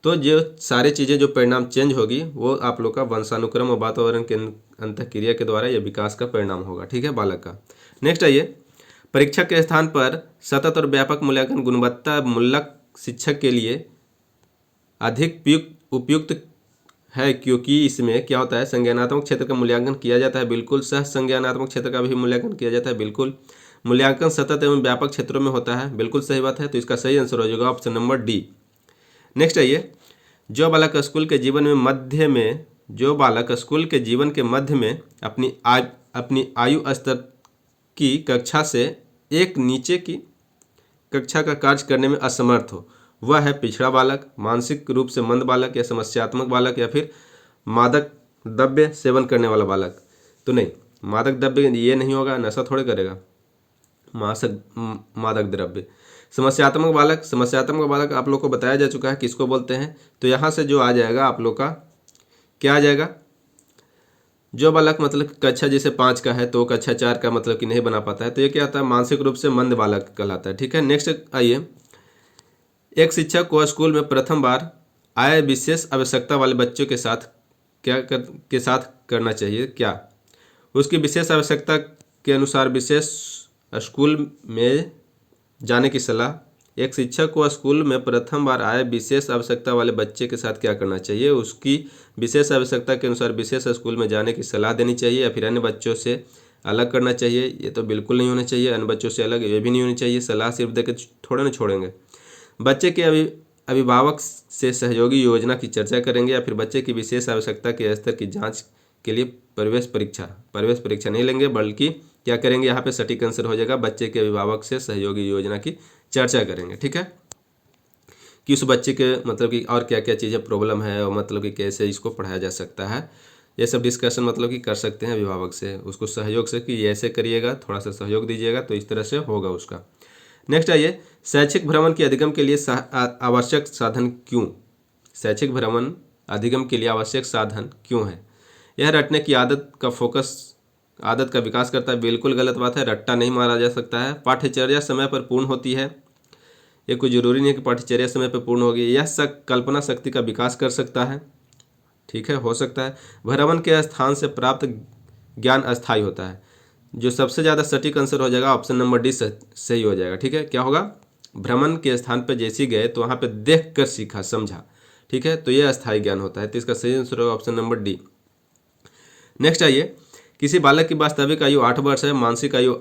तो जो सारी चीज़ें जो परिणाम चेंज होगी वो आप लोग का वंशानुक्रम और वातावरण के अंतःक्रिया के द्वारा यह विकास का परिणाम होगा, ठीक है, बालक का। नेक्स्ट आइए, परीक्षक के स्थान पर सतत और व्यापक मूल्यांकन गुणवत्ता मूलक शिक्षक के लिए अधिक उपयुक्त है, क्योंकि इसमें क्या होता है संज्ञानात्मक क्षेत्र का मूल्यांकन किया जाता है, बिल्कुल। सह संज्ञानात्मक क्षेत्र का भी मूल्यांकन किया जाता है, बिल्कुल। मूल्यांकन सतत एवं व्यापक क्षेत्रों में होता है, बिल्कुल सही बात है। तो इसका सही आंसर हो जाएगा ऑप्शन नंबर डी। नेक्स्ट आइए, जो बालक स्कूल के जीवन के मध्य में अपनी आयु स्तर की कक्षा से एक नीचे की कक्षा का कार्य करने में असमर्थ हो, वह है पिछड़ा बालक, मानसिक रूप से मंद बालक, या समस्यात्मक बालक, या फिर मादक द्रव्य सेवन करने वाला बालक। तो नहीं, मादक द्रव्य ये नहीं होगा, नशा थोड़े करेगा मादक द्रव्य। समस्यात्मक बालक आप लोग को बताया जा चुका है किसको बोलते हैं। तो यहाँ से जो आ जाएगा आप लोग का क्या आ जाएगा, जो बालक मतलब कक्षा जैसे 5 का है तो कक्षा 4 का मतलब कि नहीं बना पाता है, तो ये क्या आता है मानसिक रूप से मंद बालक कहलाता है, ठीक है। नेक्स्ट आइए, एक शिक्षक को स्कूल में प्रथम बार आए विशेष आवश्यकता वाले बच्चों के साथ करना चाहिए क्या। उसकी विशेष आवश्यकता के अनुसार विशेष स्कूल में जाने की सलाह। एक शिक्षक को स्कूल में प्रथम बार आए विशेष आवश्यकता वाले बच्चे के साथ क्या करना चाहिए, उसकी विशेष आवश्यकता के अनुसार विशेष स्कूल में जाने की सलाह देनी चाहिए, या फिर अन्य बच्चों से अलग करना चाहिए। ये तो बिल्कुल नहीं होना चाहिए, अन्य बच्चों से अलग ये भी नहीं होनी चाहिए। सलाह सिर्फ दे के थोड़े ना छोड़ेंगे। बच्चे के अभिभावक से सहयोगी योजना की चर्चा करेंगे, या फिर बच्चे की विशेष आवश्यकता के स्तर की जांच के लिए प्रवेश परीक्षा नहीं लेंगे, बल्कि क्या करेंगे, यहाँ पे सटीक आंसर हो जाएगा बच्चे के अभिभावक से सहयोगी योजना की चर्चा करेंगे, ठीक है, कि उस बच्चे के मतलब कि और क्या क्या चीज़ें प्रॉब्लम है और मतलब कि कैसे इसको पढ़ाया जा सकता है। ये सब डिस्कशन मतलब कि कर सकते हैं अभिभावक से, उसको सहयोग से कि ये ऐसे करिएगा, थोड़ा सा सहयोग दीजिएगा तो इस तरह से होगा उसका। नेक्स्ट आइए, शैक्षिक भ्रमण के अधिगम के लिए आवश्यक साधन क्यों? शैक्षिक भ्रमण अधिगम के लिए आवश्यक साधन क्यों है? यह रटने की आदत का विकास करता है। बिल्कुल गलत बात है, रट्टा नहीं मारा जा सकता है। पाठ्यचर्या समय पर पूर्ण होती है। ये कोई जरूरी नहीं है कि पाठ्यचर्या समय पर पूर्ण होगी। यह कल्पना शक्ति का विकास कर सकता है, ठीक है, हो सकता है। भ्रमण के स्थान से प्राप्त ज्ञान अस्थायी होता है। जो सबसे ज़्यादा सटीक आंसर हो जाएगा ऑप्शन नंबर डी सही हो जाएगा, ठीक है। क्या होगा? भ्रमण के स्थान पर जैसे गए तो वहाँ पे देख कर सीखा समझा, ठीक है, तो ये अस्थायी ज्ञान होता है। तो इसका सही आंसर होगा ऑप्शन नंबर डी। नेक्स्ट आइए, किसी बालक की वास्तविक आयु 8 वर्ष है, मानसिक आयु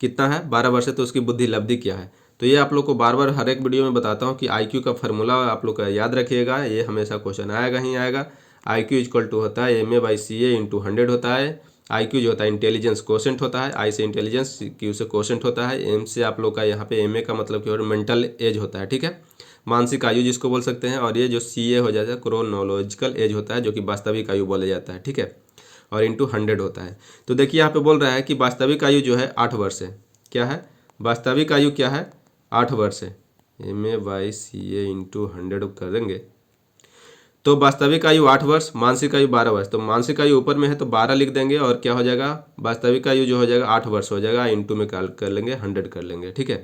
कितना है? 12 वर्ष है, तो उसकी बुद्धि लब्धि क्या है? तो ये आप लोग को बार बार हर एक वीडियो में बताता हूँ कि IQ का फार्मूला आप लोग का याद रखिएगा, ये हमेशा क्वेश्चन आएगा ही आएगा। IQ इक्वल टू होता है MA/CA इंटू 100 होता है। IQ जो होता है इंटेलिजेंस कोशेंट होता है, I से इंटेलिजेंस, Q से कोशेंट होता है, M से आप लोग का यहाँ पे MA का मतलब कि मेंटल एज होता है, ठीक है, मानसिक आयु जिसको बोल सकते हैं। और ये जो CA हो जाता है क्रोनोलॉजिकल एज होता है, जो कि वास्तविक आयु बोला जाता है, ठीक है, और इंटू 100 होता है। तो देखिए यहाँ पे बोल रहा है कि वास्तविक आयु जो है 8 वर्ष है। क्या है? वास्तविक आयु क्या है? 8 वर्ष है। MA/CA इंटू 100 करेंगे तो वास्तविक आयु 8 वर्ष, मानसिक आयु 12 वर्ष। तो मानसिक आयु ऊपर में है तो 12 लिख देंगे और क्या हो जाएगा? वास्तविक आयु जो हो जाएगा 8 वर्ष हो जाएगा, इंटू में कर लेंगे 100 कर लेंगे, ठीक है।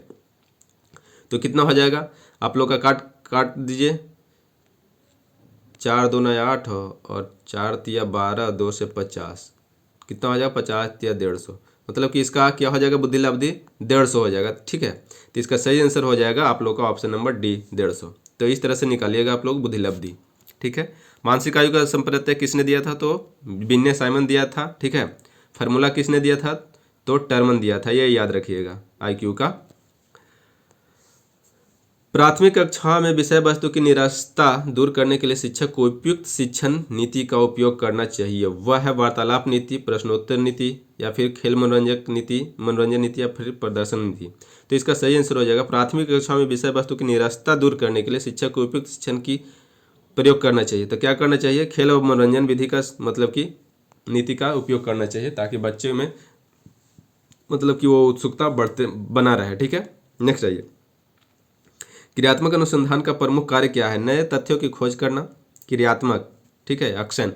तो कितना हो जाएगा? आप लोग का काट दीजिए, 4 दूना 8 और 4 तिया 12, 2 से 50, कितना हो जाएगा? 50 तिया 150, मतलब कि इसका क्या हो जाएगा? बुद्धि लब्धि 150 हो जाएगा, ठीक है। तो इसका सही आंसर हो जाएगा आप लोग का ऑप्शन नंबर डी 150। तो इस तरह से निकालिएगा आप लोग बुद्धि लब्धि, ठीक है। मानसिक आयु का संप्रत्यय किसने दिया था? तो बिन्ने साइमन दिया था, ठीक है। फार्मूला किसने दिया था? तो टर्मन दिया था, ये याद रखिएगा IQ का। प्राथमिक कक्षा में विषय वस्तु की निरसता दूर करने के लिए शिक्षक को उपयुक्त शिक्षण नीति का उपयोग करना चाहिए। वह है वार्तालाप नीति, प्रश्नोत्तर नीति, या फिर खेल मनोरंजन नीति, या फिर प्रदर्शन नीति। तो इसका सही आंसर हो जाएगा प्राथमिक कक्षा में विषय वस्तु की निरसता दूर करने के लिए शिक्षक को उपयुक्त शिक्षण की प्रयोग करना चाहिए। तो क्या करना चाहिए? खेल और मनोरंजन विधि का मतलब कि नीति का उपयोग करना चाहिए, ताकि बच्चे में मतलब कि वो उत्सुकता बना रहे, ठीक है। नेक्स्ट आइए, क्रियात्मक अनुसंधान का प्रमुख कार्य क्या है? नए तथ्यों की खोज करना, क्रियात्मक, ठीक है, एक्शन,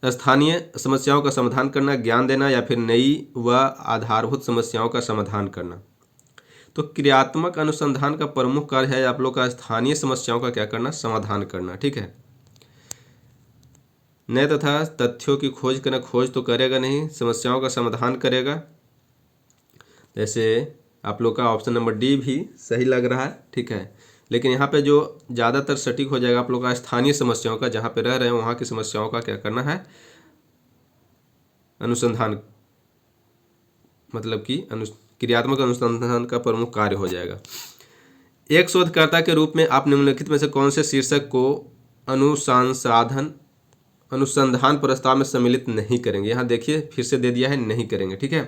स्थानीय समस्याओं का समाधान करना, ज्ञान देना, या फिर नई व आधारभूत समस्याओं का समाधान करना। तो क्रियात्मक अनुसंधान का प्रमुख कार्य है आप लोग का स्थानीय समस्याओं का क्या करना? समाधान करना, ठीक है। नए तथा तथ्यों की खोज करना, खोज तो करेगा नहीं, समस्याओं का समाधान करेगा। जैसे आप लोग का ऑप्शन नंबर डी भी सही लग रहा है, ठीक है। लेकिन यहाँ पे जो ज़्यादातर सटीक हो जाएगा आप लोग का स्थानीय समस्याओं का, जहाँ पे रह रहे हैं वहाँ की समस्याओं का क्या करना है? अनुसंधान, मतलब कि क्रियात्मक अनुसंधान का प्रमुख कार्य हो जाएगा। एक शोधकर्ता के रूप में आप निम्नलिखित में से कौन से शीर्षक को अनुसंधान प्रस्ताव में सम्मिलित नहीं करेंगे? यहाँ देखिए फिर से दे दिया है नहीं करेंगे, ठीक है।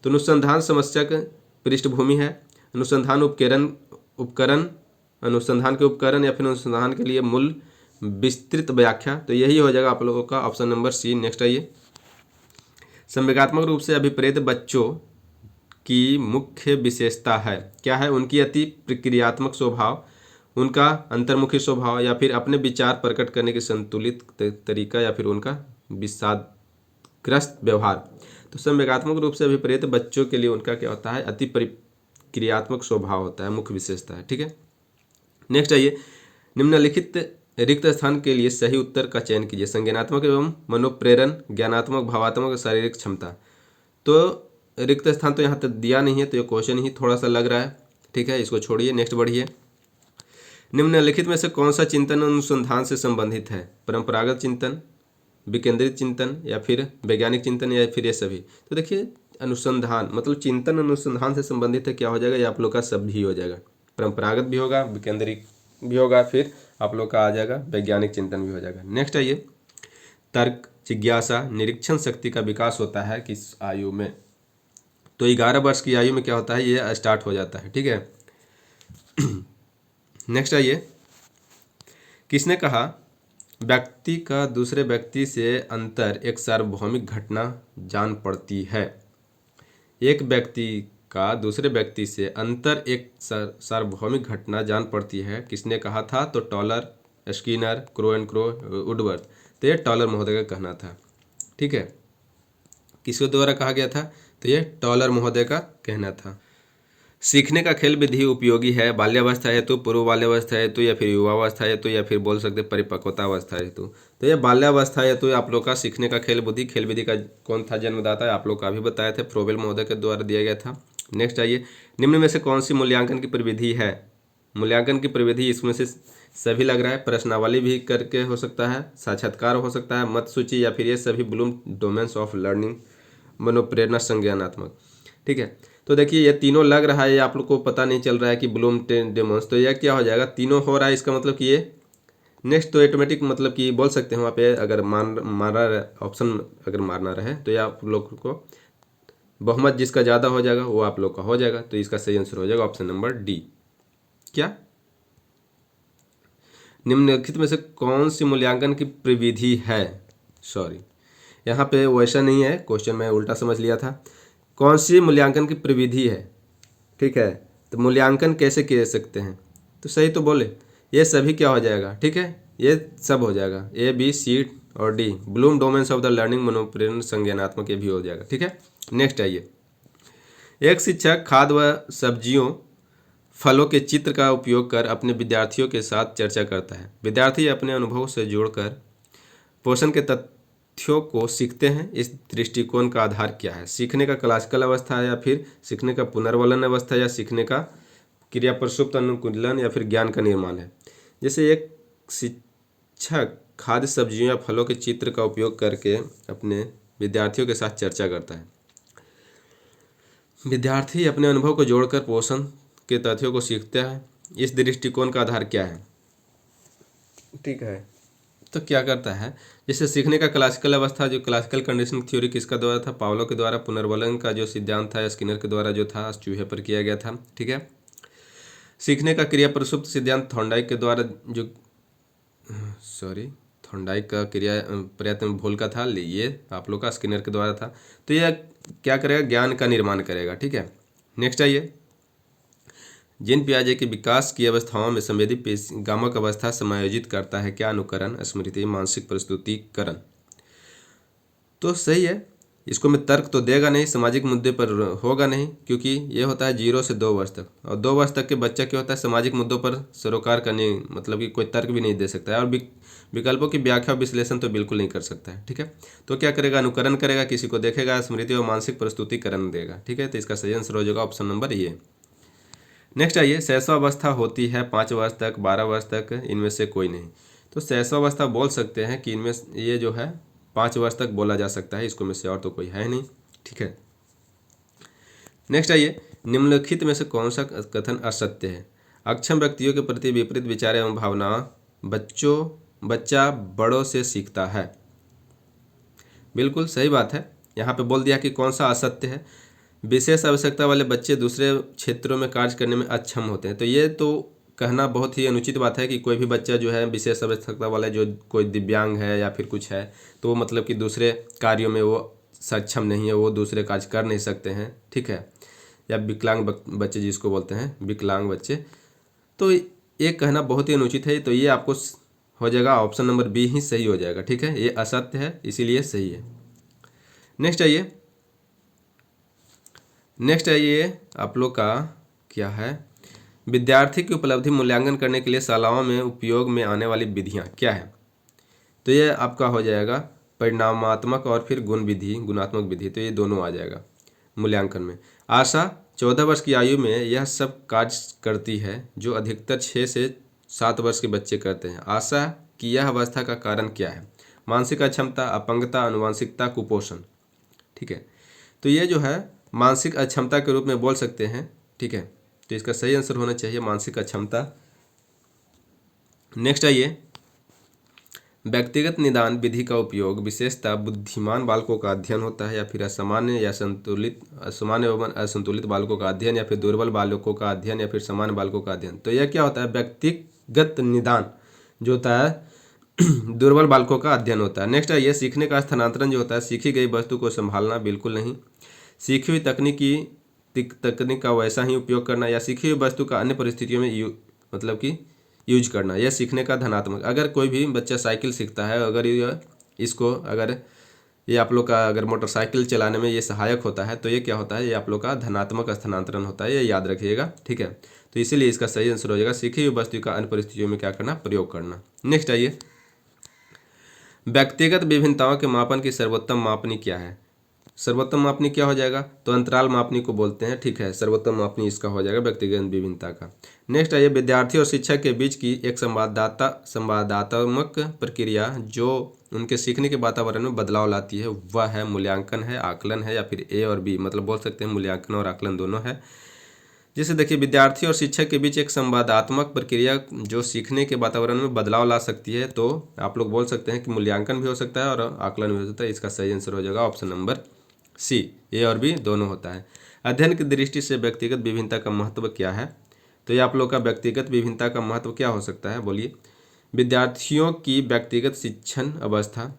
तो अनुसंधान समस्या का पृष्ठभूमि है, अनुसंधान उपकरण, अनुसंधान के उपकरण, या फिर अनुसंधान के लिए मूल विस्तृत व्याख्या। तो यही हो जाएगा आप लोगों का ऑप्शन नंबर सी। नेक्स्ट आइए, संवेगात्मक रूप से अभिप्रेत बच्चों की मुख्य विशेषता है। क्या है? उनकी अति प्रक्रियात्मक स्वभाव, उनका अंतर्मुखी स्वभाव, या फिर अपने विचार प्रकट करने की संतुलित तरीका, या फिर उनका विषादग्रस्त व्यवहार। तो संवेगात्मक रूप से अभिप्रेत बच्चों के लिए उनका क्या होता है? अति प्रक्रियात्मक स्वभाव होता है, मुख्य विशेषता है, ठीक है। नेक्स्ट आइए, निम्नलिखित रिक्त स्थान के लिए सही उत्तर का चयन कीजिए। संज्ञानात्मक एवं मनोप्रेरण, ज्ञानात्मक, भावात्मक और शारीरिक क्षमता। तो रिक्त स्थान तो यहाँ तक दिया नहीं है, तो ये क्वेश्चन ही थोड़ा सा लग रहा है, ठीक है, इसको छोड़िए। नेक्स्ट बढ़िए, निम्नलिखित में से कौन सा चिंतन अनुसंधान से संबंधित है? परंपरागत चिंतन, विकेंद्रित चिंतन, या फिर वैज्ञानिक चिंतन, या फिर ये सभी। तो देखिए अनुसंधान मतलब चिंतन अनुसंधान से संबंधित है, क्या हो जाएगा? ये आप लोग का सब भी हो जाएगा, परंपरागत भी होगा, विकेंद्रित भी होगा, फिर आप लोग का आ जाएगा वैज्ञानिक चिंतन भी हो जाएगा। नेक्स्ट आइए, तर्क, जिज्ञासा, निरीक्षण शक्ति का विकास होता है किस आयु में? तो 11 वर्ष की आयु में क्या होता है? ये स्टार्ट हो जाता है, ठीक है। नेक्स्ट आइए, किसने कहा व्यक्ति का दूसरे व्यक्ति से अंतर एक सार्वभौमिक घटना जान पड़ती है। एक व्यक्ति का दूसरे व्यक्ति से अंतर एक सार्वभौमिक घटना जान पड़ती है, किसने कहा था? तो taller, Skinner, crow and crow, Woodworth. तो ये टॉलर महोदय का कहना था। ठीक है, किसके द्वारा कहा गया था? तो ये टॉलर महोदय का कहना था। सीखने का खेल विधि उपयोगी है बाल्यावस्था हेतु, पूर्व बाल्यावस्था हेतु, या फिर युवावस्था हेतु, या फिर बोल सकते परिपक्वतावस्था हेतु। तो ये बाल्यावस्था हेतु आप लोग का सीखने का खेल विधि का कौन था जन्मदाता? आप लोग का भी बताए थे, फ्रोबेल महोदय के द्वारा दिया गया था। नेक्स्ट आइए, निम्न में से कौन सी मूल्यांकन की प्रविधि है? मूल्यांकन की प्रविधि इसमें से सभी लग रहा है। प्रश्नावली भी करके हो सकता है, साक्षात्कार हो सकता है, मत सूची, या फिर ये सभी ब्लूम डोमेन्स ऑफ लर्निंग, मनोप्रेरणा, संज्ञानात्मक। ठीक है, तो देखिए ये तीनों लग रहा है, ये आप लोग को पता नहीं चल रहा है कि ब्लूम डेमोन्स, तो यह क्या हो जाएगा? तीनों हो रहा है, इसका मतलब कि ये नेक्स्ट तो ऑटोमेटिक मतलब कि बोल सकते हैं वहाँ पे, अगर मारा ऑप्शन अगर मारना रहे तो ये आप लोग को बहुमत जिसका ज़्यादा हो जाएगा वो आप लोग का हो जाएगा। तो इसका सही आंसर हो जाएगा ऑप्शन नंबर डी। क्या? निम्नलिखित में से कौन सी मूल्यांकन की प्रविधि है? सॉरी, यहाँ पे वैसा नहीं है, क्वेश्चन मैं उल्टा समझ लिया था। कौन सी मूल्यांकन की प्रविधि है? ठीक है, तो मूल्यांकन कैसे किए सकते हैं? तो सही तो बोले, ये सभी क्या हो जाएगा? ठीक है, ये सब हो जाएगा, ए बी सी और D, Bloom domains of the learning, मनोप्रेरण, संज्ञानात्मक, ये भी हो जाएगा। ठीक है, नेक्स्ट आइए, एक शिक्षक खाद्य व सब्जियों, फलों के चित्र का उपयोग कर अपने विद्यार्थियों के साथ चर्चा करता है। विद्यार्थी अपने अनुभव से जोड़कर पोषण के तथ्यों को सीखते हैं। इस दृष्टिकोण का आधार क्या है? सीखने का क्लासिकल अवस्था है, या फिर सीखने का पुनर्वलन अवस्था, या सीखने का क्रिया प्रसुप्त अनुकूलन, या फिर ज्ञान का निर्माण है। जैसे एक शिक्षक खाद्य सब्जियों या फलों के चित्र का उपयोग करके अपने विद्यार्थियों के साथ चर्चा करता है। विद्यार्थी अपने अनुभव को जोड़कर पोषण के तथ्यों को सीखता है। इस दृष्टिकोण का आधार क्या है? ठीक है, तो क्या करता है, जैसे सीखने का क्लासिकल अवस्था, जो क्लासिकल कंडीशनिंग थ्योरी किसका द्वारा था? पावलो के द्वारा। पुनर्वलन का जो सिद्धांत था स्किनर के द्वारा जो था चूहे पर किया गया था। ठीक है, सीखने का क्रिया प्रसुप्त सिद्धांत थॉर्नडाइक के द्वारा, जो थॉर्नडाइक का क्रिया प्रयत्न भूल का था, ये आप लोग का स्किनर के द्वारा था। तो यह क्या करेगा? ज्ञान का निर्माण करेगा। ठीक है, नेक्स्ट आइए, जीन पियाजे के विकास की अवस्थाओं में संवेदी गामक अवस्था समायोजित करता है क्या? अनुकरण, स्मृति, मानसिक प्रस्तुतिकरण। तो सही है, इसको मैं तर्क तो देगा नहीं, सामाजिक मुद्दे पर होगा नहीं, क्योंकि ये होता है 0 से 2 वर्ष तक, और 2 वर्ष तक के बच्चा क्या होता है, सामाजिक मुद्दों पर सरोकार करने, मतलब कि कोई तर्क भी नहीं दे सकता है, और विकल्पों की व्याख्या विश्लेषण तो बिल्कुल नहीं कर सकता है। ठीक है, तो क्या करेगा? अनुकरण करेगा, किसी को देखेगा, स्मृति और मानसिक प्रस्तुतिकरण देगा। ठीक है, तो इसका सही आंसर हो जाएगा ऑप्शन नंबर ये। नेक्स्ट आइए, शैशवावस्था होती है 5 वर्ष तक, 12 वर्ष तक, इनमें से कोई नहीं। तो शैशवावस्था बोल सकते हैं कि इनमें ये जो है 5 वर्ष तक बोला जा सकता है, इसको में से और तो कोई है नहीं। ठीक है, नेक्स्ट आइए, निम्नलिखित में से कौन सा कथन असत्य है? अक्षम व्यक्तियों के प्रति विपरीत विचार एवं भावना बच्चा बड़ों से सीखता है। बिल्कुल सही बात है, यहाँ पे बोल दिया कि कौन सा असत्य है। विशेष आवश्यकता वाले बच्चे दूसरे क्षेत्रों में कार्य करने में अक्षम होते हैं। तो ये तो कहना बहुत ही अनुचित बात है कि कोई भी बच्चा जो है विशेष आवश्यकता वाला, जो कोई दिव्यांग है या फिर कुछ है, तो वो मतलब कि दूसरे कार्यों में वो सक्षम नहीं है, वो दूसरे कार्य कर नहीं सकते हैं। ठीक है, या विकलांग बच्चे जिसको बोलते हैं, विकलांग बच्चे, तो ये कहना बहुत ही अनुचित है। तो ये आपको हो जाएगा ऑप्शन नंबर बी ही सही हो जाएगा। ठीक है, ये असत्य है, इसीलिए सही है। नेक्स्ट आइए आप लोग का क्या है, विद्यार्थी की उपलब्धि मूल्यांकन करने के लिए शालाओं में उपयोग में आने वाली विधियां क्या है? तो ये आपका हो जाएगा परिणामात्मक और फिर गुणात्मक विधि, तो ये दोनों आ जाएगा मूल्यांकन में। आशा 14 वर्ष की आयु में यह सब कार्य करती है जो अधिकतर 6 से 7 वर्ष के बच्चे करते हैं। आशा की यह अवस्था का कारण क्या है? मानसिक अक्षमता, अपंगता, अनुवांशिकता, कुपोषण। ठीक है, तो ये जो है मानसिक अक्षमता के रूप में बोल सकते हैं। ठीक है, तो इसका सही आंसर होना चाहिए मानसिक अक्षमता। नेक्स्ट आइए, व्यक्तिगत निदान विधि का उपयोग विशेषतः बुद्धिमान बालकों का अध्ययन होता है या फिर असामान्य एवं असंतुलित बालकों का अध्ययन या फिर दुर्बल बालकों का अध्ययन या फिर सामान्य बालकों का अध्ययन। तो यह क्या होता है, व्यक्तिगत निदान जो होता है दुर्बल बालकों का अध्ययन होता है। नेक्स्ट है ये सीखने का स्थानांतरण जो होता है, सीखी गई वस्तु को संभालना बिल्कुल नहीं, सीखी हुई तकनीक का वैसा ही उपयोग करना या सीखी हुई वस्तु का अन्य परिस्थितियों में मतलब कि यूज करना, यह सीखने का धनात्मक। अगर कोई भी बच्चा साइकिल सीखता है, अगर ये आप लोग का अगर मोटरसाइकिल चलाने में ये सहायक होता है तो ये क्या होता है, ये आप लोग का धनात्मक स्थानांतरण होता है, ये याद रखिएगा, ठीक है। तो इसीलिए इसका सही आंसर हो जाएगा सीखी हुई वस्तु का अन्य परिस्थितियों में क्या करना, प्रयोग करना। नेक्स्ट आइए, व्यक्तिगत विभिन्नताओं के मापन की सर्वोत्तम मापनी क्या है। सर्वोत्तम मापनी क्या हो जाएगा, तो अंतराल मापनी को बोलते हैं, ठीक है। सर्वोत्तम मापनी इसका हो जाएगा व्यक्तिगत विभिन्नता का। नेक्स्ट आइए, विद्यार्थी और शिक्षक के बीच की एक संवादात्मक प्रक्रिया जो उनके सीखने के वातावरण में बदलाव लाती है वह है मूल्यांकन है, आकलन है या फिर ए और बी, मतलब बोल सकते हैं मूल्यांकन और आकलन दोनों है। जैसे देखिए, विद्यार्थी और शिक्षक के बीच एक संवादात्मक प्रक्रिया जो सीखने के वातावरण में बदलाव ला सकती है, तो आप लोग बोल सकते हैं कि मूल्यांकन भी हो सकता है और आकलन भी हो सकता है। इसका सही आंसर हो जाएगा ऑप्शन नंबर सी, ए और बी दोनों होता है। अध्ययन की दृष्टि से व्यक्तिगत विभिन्नता का महत्व क्या है, तो ये आप लोग का व्यक्तिगत विभिन्नता का महत्व क्या हो सकता है, बोलिए। विद्यार्थियों की व्यक्तिगत शिक्षण अवस्था,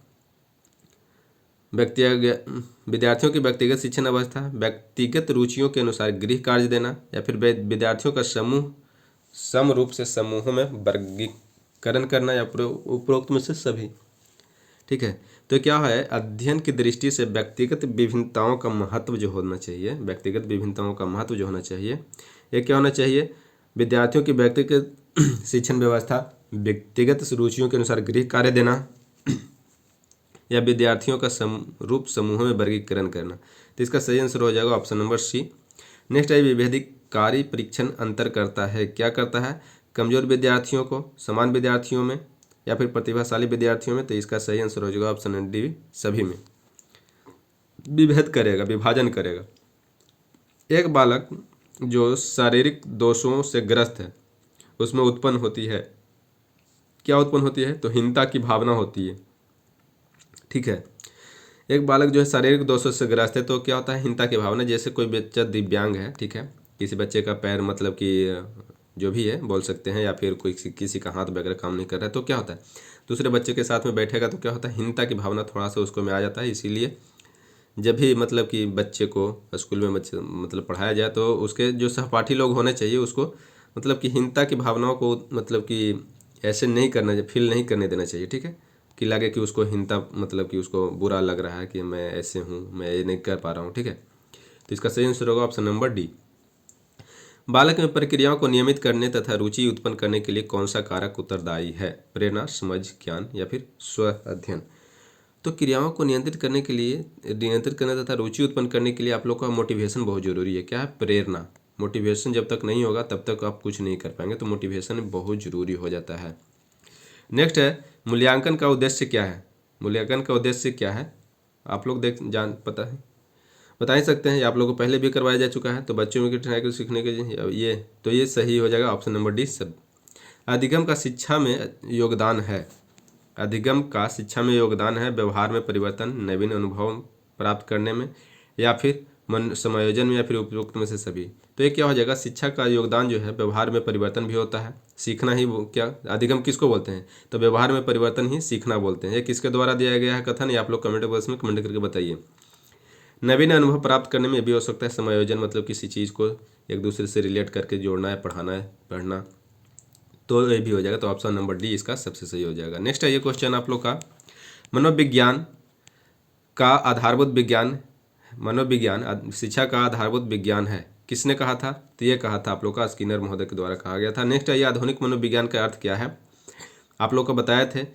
विद्यार्थियों की व्यक्तिगत शिक्षण अवस्था, व्यक्तिगत रुचियों के अनुसार गृह कार्य देना या फिर विद्यार्थियों का समूह सम रूप से समूहों में वर्गीकरण करना या उपरोक्त में से सभी, ठीक है। तो क्या है, अध्ययन की दृष्टि से व्यक्तिगत विभिन्नताओं का महत्व जो होना चाहिए, व्यक्तिगत विभिन्नताओं का महत्व जो होना चाहिए, ये क्या होना चाहिए, विद्यार्थियों की व्यक्तिगत शिक्षण व्यवस्था, व्यक्तिगत रुचियों के अनुसार गृह कार्य देना या विद्यार्थियों का समरूप समूहों में वर्गीकरण करना। तो इसका सही आंसर हो जाएगा ऑप्शन नंबर सी। नेक्स्ट है, विभेदकारी परीक्षण अंतर करता है, क्या करता है, कमजोर विद्यार्थियों को समान विद्यार्थियों में या फिर प्रतिभाशाली विद्यार्थियों में। तो इसका सही आंसर हो जाएगा ऑप्शन नंबर डी, सभी में विभेद करेगा, विभाजन करेगा। एक बालक जो शारीरिक दोषों से ग्रस्त है उसमें उत्पन्न होती है, क्या उत्पन्न होती है, तो हीनता की भावना होती है, ठीक है। एक बालक जो है शारीरिक दोषों से ग्रस्त है तो क्या होता है, हीनता की भावना। जैसे कोई बच्चा दिव्यांग है, ठीक है, किसी बच्चे का पैर मतलब कि जो भी है बोल सकते हैं, या फिर कोई किसी का हाथ वगैरह काम नहीं कर रहा है, तो क्या होता है, दूसरे बच्चे के साथ में बैठेगा तो क्या होता है, हीनता की भावना थोड़ा सा उसको में आ जाता है। इसीलिए जब भी मतलब कि बच्चे को स्कूल में बच्चे मतलब पढ़ाया जाए तो उसके जो सहपाठी लोग होने चाहिए उसको मतलब कि हीनता की भावनाओं को मतलब कि ऐसे नहीं करना, फील नहीं करने देना चाहिए, ठीक है, कि लगे कि उसको हीनता मतलब कि उसको बुरा लग रहा है कि मैं ऐसे हूँ, मैं ये नहीं कर पा रहा हूँ, ठीक है। तो इसका सही आंसर होगा ऑप्शन नंबर डी। बालक में प्रक्रियाओं को नियमित करने तथा रुचि उत्पन्न करने के लिए कौन सा कारक उत्तरदायी है, प्रेरणा, समझ, ज्ञान या फिर स्व अध्ययन। तो क्रियाओं को नियंत्रित करने तथा रुचि उत्पन्न करने के लिए आप लोग का मोटिवेशन बहुत जरूरी है। क्या है, प्रेरणा। मोटिवेशन जब तक नहीं होगा तब तक आप कुछ नहीं कर पाएंगे, तो मोटिवेशन बहुत जरूरी हो जाता है। नेक्स्ट है, मूल्यांकन का उद्देश्य क्या है। मूल्यांकन का उद्देश्य क्या है, आप लोग बता ही सकते हैं, आप लोगों को पहले भी करवाया जा चुका है। तो बच्चों में कठिनाई को सीखने के ये सही हो जाएगा ऑप्शन नंबर डी, सब। अधिगम का शिक्षा में योगदान है, अधिगम का शिक्षा में योगदान है व्यवहार में परिवर्तन, नवीन अनुभव प्राप्त करने में या फिर समायोजन में या फिर उपयुक्त में से सभी। तो ये क्या हो जाएगा, शिक्षा का योगदान जो है व्यवहार में परिवर्तन भी होता है, सीखना ही वो क्या अधिगम किसको बोलते हैं, तो व्यवहार में परिवर्तन ही सीखना बोलते हैं। ये किसके द्वारा दिया गया है कथन, ये आप लोग कमेंट बॉक्स में कमेंट करके बताइए। नवीन अनुभव प्राप्त करने में भी हो सकता है समायोजन, मतलब किसी चीज़ को एक दूसरे से रिलेट करके जोड़ना है, पढ़ाना है, पढ़ना, तो ये भी हो जाएगा। तो ऑप्शन नंबर डी इसका सबसे सही हो जाएगा। नेक्स्ट है ये क्वेश्चन आप लोग का, मनोविज्ञान का आधारभूत विज्ञान, मनोविज्ञान शिक्षा का आधारभूत विज्ञान है, किसने कहा था, तो ये कहा था आप लोग का स्किनर महोदय के द्वारा कहा गया था। नेक्स्ट है ये आधुनिक मनोविज्ञान का अर्थ क्या है, आप लोग को बताए थे,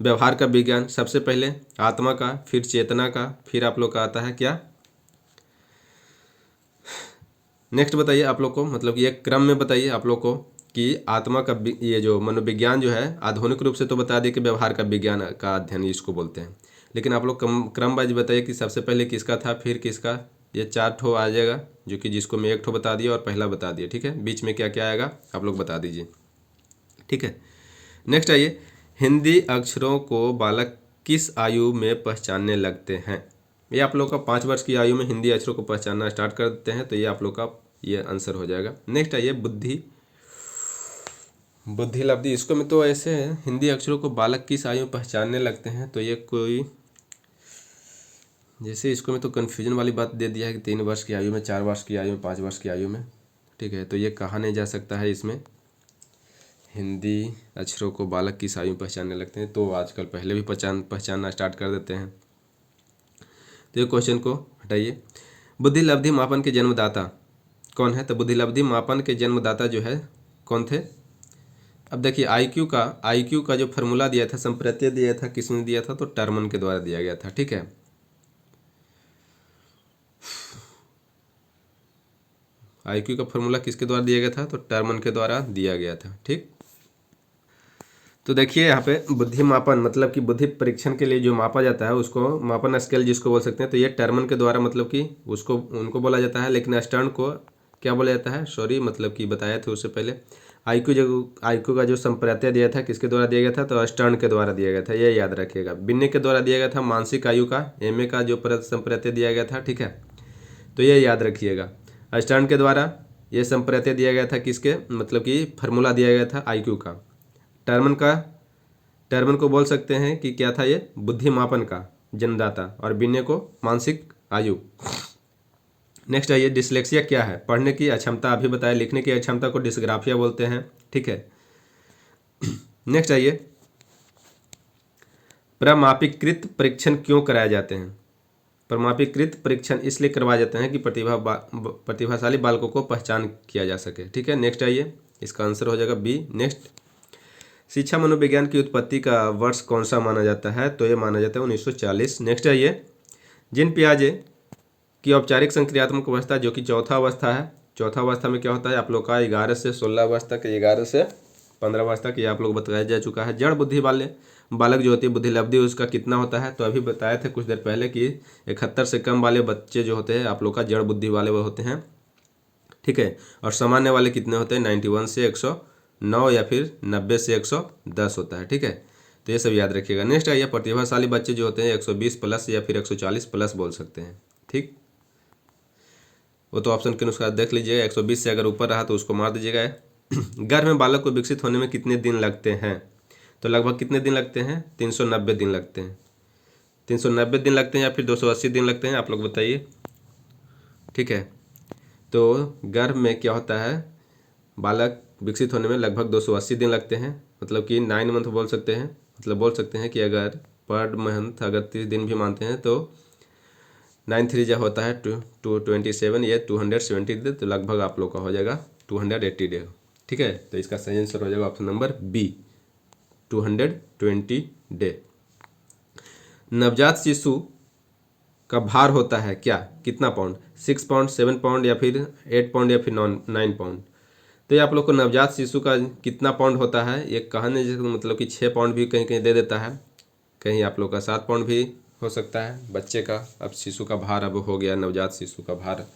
व्यवहार का विज्ञान, सबसे पहले आत्मा का, फिर चेतना का, फिर आप लोग का आता है क्या, नेक्स्ट बताइए आप लोग को, मतलब कि एक क्रम में बताइए आप लोग को कि आत्मा का ये जो मनोविज्ञान जो है आधुनिक रूप से तो बता दिए कि व्यवहार का विज्ञान का अध्ययन इसको बोलते हैं, लेकिन आप लोग क्रम वाइज बताइए कि सबसे पहले किसका था, फिर किसका। ये 4 ठो आ जाएगा, जो कि जिसको मैं 1 ठो बता दिया और पहला बता दिया, ठीक है। बीच में क्या क्या आएगा आप लोग बता दीजिए, ठीक है। नेक्स्ट आइए, हिंदी अक्षरों को बालक किस आयु में पहचानने लगते हैं? ये आप लोग का 5 वर्ष की आयु में हिंदी अक्षरों को पहचानना स्टार्ट कर देते हैं, तो ये आप लोग का ये आंसर हो जाएगा। नेक्स्ट है ये बुद्धि लब्धि। इसको में तो ऐसे है, हिंदी अक्षरों को बालक किस आयु में पहचानने लगते हैं, तो ये कोई जैसे इसको में तो कन्फ्यूजन वाली बात दे दिया है कि 3 वर्ष की आयु में, 4 वर्ष की आयु में, 5 वर्ष की आयु में। ठीक है, तो ये कहा नहीं जा सकता है इसमें हिंदी अक्षरों को बालक किस आयु में पहचानने लगते हैं, तो आजकल पहले भी पहचानना स्टार्ट कर देते हैं। तो ये क्वेश्चन को हटाइए। बुद्धि लब्धि मापन के जन्मदाता कौन है? तो बुद्धि लब्धि मापन के जन्मदाता जो है कौन थे? अब देखिए आईक्यू का जो फार्मूला दिया था, संप्रत्यय दिया था, किसने दिया था? तो टर्मन के द्वारा दिया गया था। ठीक है, आईक्यू का फार्मूला किसके द्वारा दिया गया था? तो टर्मन के द्वारा दिया गया था। ठीक, तो देखिए यहाँ पे बुद्धि मापन मतलब कि बुद्धि परीक्षण के लिए जो मापा जाता है उसको मापन स्केल जिसको बोल सकते हैं, तो ये टर्मन के द्वारा मतलब कि उसको उनको बोला जाता है। लेकिन स्टर्न को क्या बोला जाता है? सॉरी, मतलब कि बताया था उससे पहले आईक्यू का जो संप्रत्यय दिया था किसके द्वारा दिया गया था? तो स्टर्न के द्वारा दिया गया था, ये याद रखिएगा। बिन्नी के द्वारा दिया गया था मानसिक आयु का, एमए का जो संप्रत्यय दिया गया था। ठीक है, तो ये याद रखिएगा। स्टर्न के द्वारा ये संप्रत्यय दिया गया था किसके, मतलब कि फार्मूला दिया गया था आईक्यू का। टर्मन को बोल सकते हैं कि क्या था? ये बुद्धि मापन का जन्मदाता, और बिन्ने को मानसिक आयु। नेक्स्ट है ये डिसलेक्सिया क्या है? पढ़ने की अक्षमता, अभी बताया। लिखने की अक्षमता को डिस्ग्राफिया बोलते हैं। ठीक है, नेक्स्ट है ये प्रमापीकृत परीक्षण क्यों कराए जाते हैं? प्रमापीकृत परीक्षण इसलिए करवाए जाते हैं कि प्रतिभाशाली बालकों को पहचान किया जा सके। ठीक है, नेक्स्ट है ये, इसका आंसर हो जाएगा बी। नेक्स्ट, शिक्षा मनोविज्ञान की उत्पत्ति का वर्ष कौन सा माना जाता है? तो ये माना जाता है 1940। नेक्स्ट है ये जीन पियाजे की औपचारिक संक्रियात्मक अवस्था जो कि चौथा अवस्था है। चौथा अवस्था में क्या होता है? आप लोग का 11 से 16 वर्ष तक, 11 से 15 वर्ष तक, ये आप लोग बताया जा चुका है। जड़ बुद्धि वाले बालक जो होती है बुद्धि लब्धि उसका कितना होता है? तो अभी बताए थे कुछ देर पहले कि 71 से कम वाले बच्चे जो होते हैं आप लोग का जड़ बुद्धि वाले वो होते हैं। ठीक है, और सामान्य वाले कितने होते हैं? 91 से 109 या फिर 90 से 110 होता है। ठीक है, तो ये सब याद रखिएगा। नेक्स्ट है ये प्रतिभाशाली बच्चे जो होते हैं 120 प्लस या फिर 140 प्लस बोल सकते हैं। ठीक, वो तो ऑप्शन के अनुसार देख लीजिएगा। 120 से अगर ऊपर रहा तो उसको मार दीजिएगा। गर्भ में बालक को विकसित होने में कितने दिन लगते हैं? तो लगभग कितने दिन लगते हैं? 390 दिन लगते हैं। 390 दिन लगते हैं या फिर 280 दिन लगते हैं, आप लोग बताइए। ठीक है, तो गर्भ में क्या होता है? बालक विकसित होने में लगभग 280 दिन लगते हैं, मतलब कि 9 मंथ बोल सकते हैं। मतलब बोल सकते हैं कि अगर पर मंथ अगर 30 दिन भी मानते हैं तो 9 3 जो होता है 227, ये 270 डे, तो लगभग आप लोग का हो जाएगा 280 डे। ठीक है, तो इसका सही आंसर हो जाएगा ऑप्शन नंबर बी, 220 डे। नवजात शिशु का भार होता है क्या? कितना पाउंड? 6 पाउंड, 7 पाउंड या फिर 8 पाउंड या फिर 9 पाउंड? तो ये आप लोग को नवजात शिशु का कितना पाउंड होता है ये कहने जैसे, मतलब कि 6 पाउंड भी कहीं कहीं दे देता है, कहीं आप लोग का 7 पाउंड भी हो सकता है बच्चे का। अब शिशु का भार अब हो गया नवजात शिशु का भार,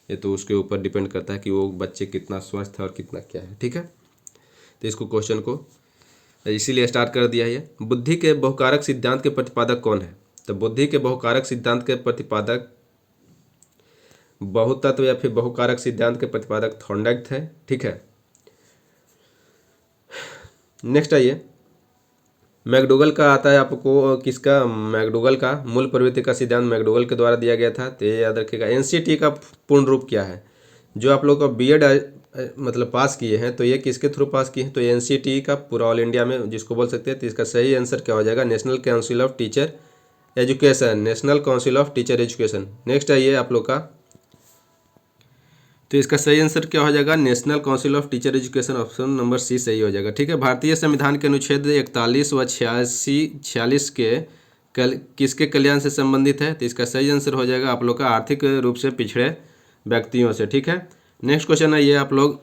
ये तो उसके ऊपर डिपेंड करता है कि वो बच्चे कितना स्वस्थ है और कितना क्या है। ठीक है, तो इसको क्वेश्चन को इसीलिए स्टार्ट कर दिया है। बुद्धि के बहुकारक सिद्धांत के प्रतिपादक कौन है? तो बुद्धि के बहुकारक सिद्धांत के प्रतिपादक, बहुतत्व या फिर बहुकारक सिद्धांत के प्रतिपादक थॉर्नडाइक थे। ठीक है, नेक्स्ट आइए मैकडूगल का आता है आपको, किसका? मैकडूगल का मूल प्रवृत्ति का सिद्धांत मैकडूगल के द्वारा दिया गया था, तो ये याद रखिएगा। एनसीटी का पूर्ण रूप क्या है? जो आप लोग का बीएड मतलब पास किए हैं तो ये किसके थ्रू पास किए हैं? तो एनसीटी का पूरा ऑल इंडिया में जिसको बोल सकते हैं। तो इसका सही आंसर क्या हो जाएगा? National Council of Teacher education, national Council of Teacher education. Next आइए आप लोग का, तो इसका सही आंसर क्या हो जाएगा? National Council of Teacher Education, option number C सही हो जाएगा। ठीक है, भारतीय संविधान के अनुच्छेद 41 व 46 के किसके कल्याण से संबंधित है? तो इसका सही आंसर हो जाएगा आप लोग का आर्थिक रूप से पिछड़े व्यक्तियों से। ठीक है, नेक्स्ट क्वेश्चन है ये आप लोग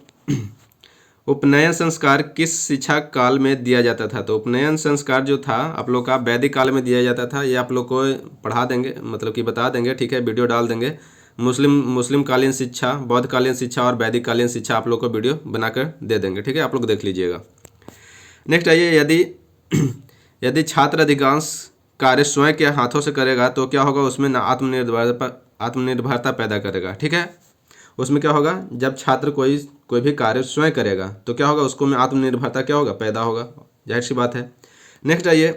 उपनयन संस्कार किस शिक्षा काल में दिया जाता था? तो उपनयन संस्कार जो था आप लोग का वैदिक काल में दिया जाता था, ये आप लोग को पढ़ा देंगे, मतलब कि बता देंगे। ठीक है, वीडियो डाल देंगे। मुस्लिम कालीन शिक्षा, बौद्ध कालीन शिक्षा और वैदिक कालीन शिक्षा आप लोग को वीडियो बनाकर दे देंगे। ठीक है, आप लोग देख लीजिएगा। नेक्स्ट आइए, यदि यदि छात्र अधिकांश कार्य स्वयं के हाथों से करेगा तो क्या होगा, उसमें ना आत्मनिर्भरता पैदा करेगा। ठीक है, उसमें क्या होगा, जब छात्र कोई भी कार्य स्वयं करेगा तो क्या होगा, उसको में आत्मनिर्भरता क्या होगा, पैदा होगा, जाहिर सी बात है। नेक्स्ट आइए,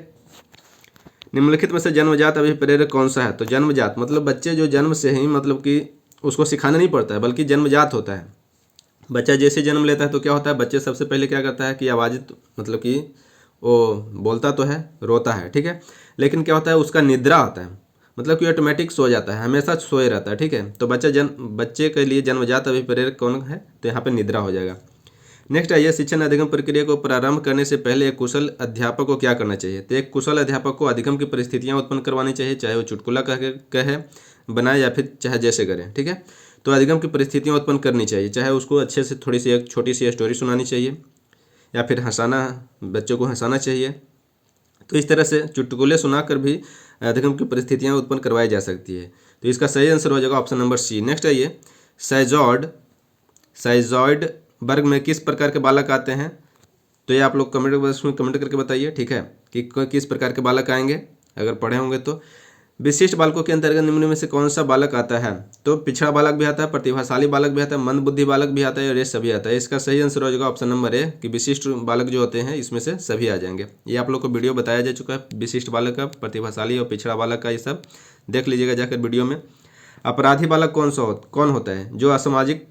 निम्नलिखित में से जन्मजात अभिप्रेरक कौन सा है। तो जन्मजात मतलब बच्चे जो जन्म से ही मतलब कि उसको सिखाना नहीं पड़ता है, बल्कि जन्मजात होता है। बच्चा जैसे जन्म लेता है तो क्या होता है, बच्चे सबसे पहले क्या करता है कि आवाज़ मतलब कि वो बोलता तो है, रोता है, ठीक है, लेकिन क्या होता है उसका निद्रा होता है, मतलब कि ऑटोमेटिक सो जाता है, हमेशा सोए रहता है। ठीक है, तो बच्चे के लिए जन्मजात अभिप्रेरक कौन है, तो यहाँ पे निद्रा हो जाएगा। नेक्स्ट आइए, शिक्षण अधिगम प्रक्रिया को प्रारंभ करने से पहले एक कुशल अध्यापक को क्या करना चाहिए। तो एक कुशल अध्यापक को अधिगम की परिस्थितियाँ उत्पन्न करवानी चाहिए, चाहे वो चुटकुला कहे बनाए या फिर चाहे जैसे करें। ठीक है, तो अधिगम की परिस्थितियाँ उत्पन्न करनी चाहिए, चाहे उसको अच्छे से थोड़ी सी एक छोटी सी स्टोरी सुनानी चाहिए या फिर बच्चों को हंसाना चाहिए। तो इस तरह से चुटकुले सुनाकर भी अधिगम की परिस्थितियाँ उत्पन्न करवाई जा सकती है। तो इसका सही आंसर हो जाएगा ऑप्शन नंबर सी। नेक्स्ट आइए, साइजॉइड वर्ग में किस प्रकार के बालक आते हैं। तो ये आप लोग कमेंट बॉक्स में कमेंट करके बताइए, ठीक है, कि किस प्रकार के बालक आएंगे अगर पढ़े होंगे तो। विशिष्ट बालकों के अंतर्गत निम्न में से कौन सा बालक आता है। तो पिछड़ा बालक भी आता है, प्रतिभाशाली बालक भी आता है, मंद बुद्धि बालक भी आता है और ये सभी आता है। इसका सही आंसर हो जाएगा ऑप्शन नंबर ए, कि विशिष्ट बालक जो होते हैं इसमें से सभी आ जाएंगे। ये आप लोग को वीडियो बताया जा चुका है, विशिष्ट बालक का, प्रतिभाशाली और पिछड़ा बालक का, ये सब देख लीजिएगा जाकर वीडियो में। अपराधी बालक कौन होता है, जो असामाजिक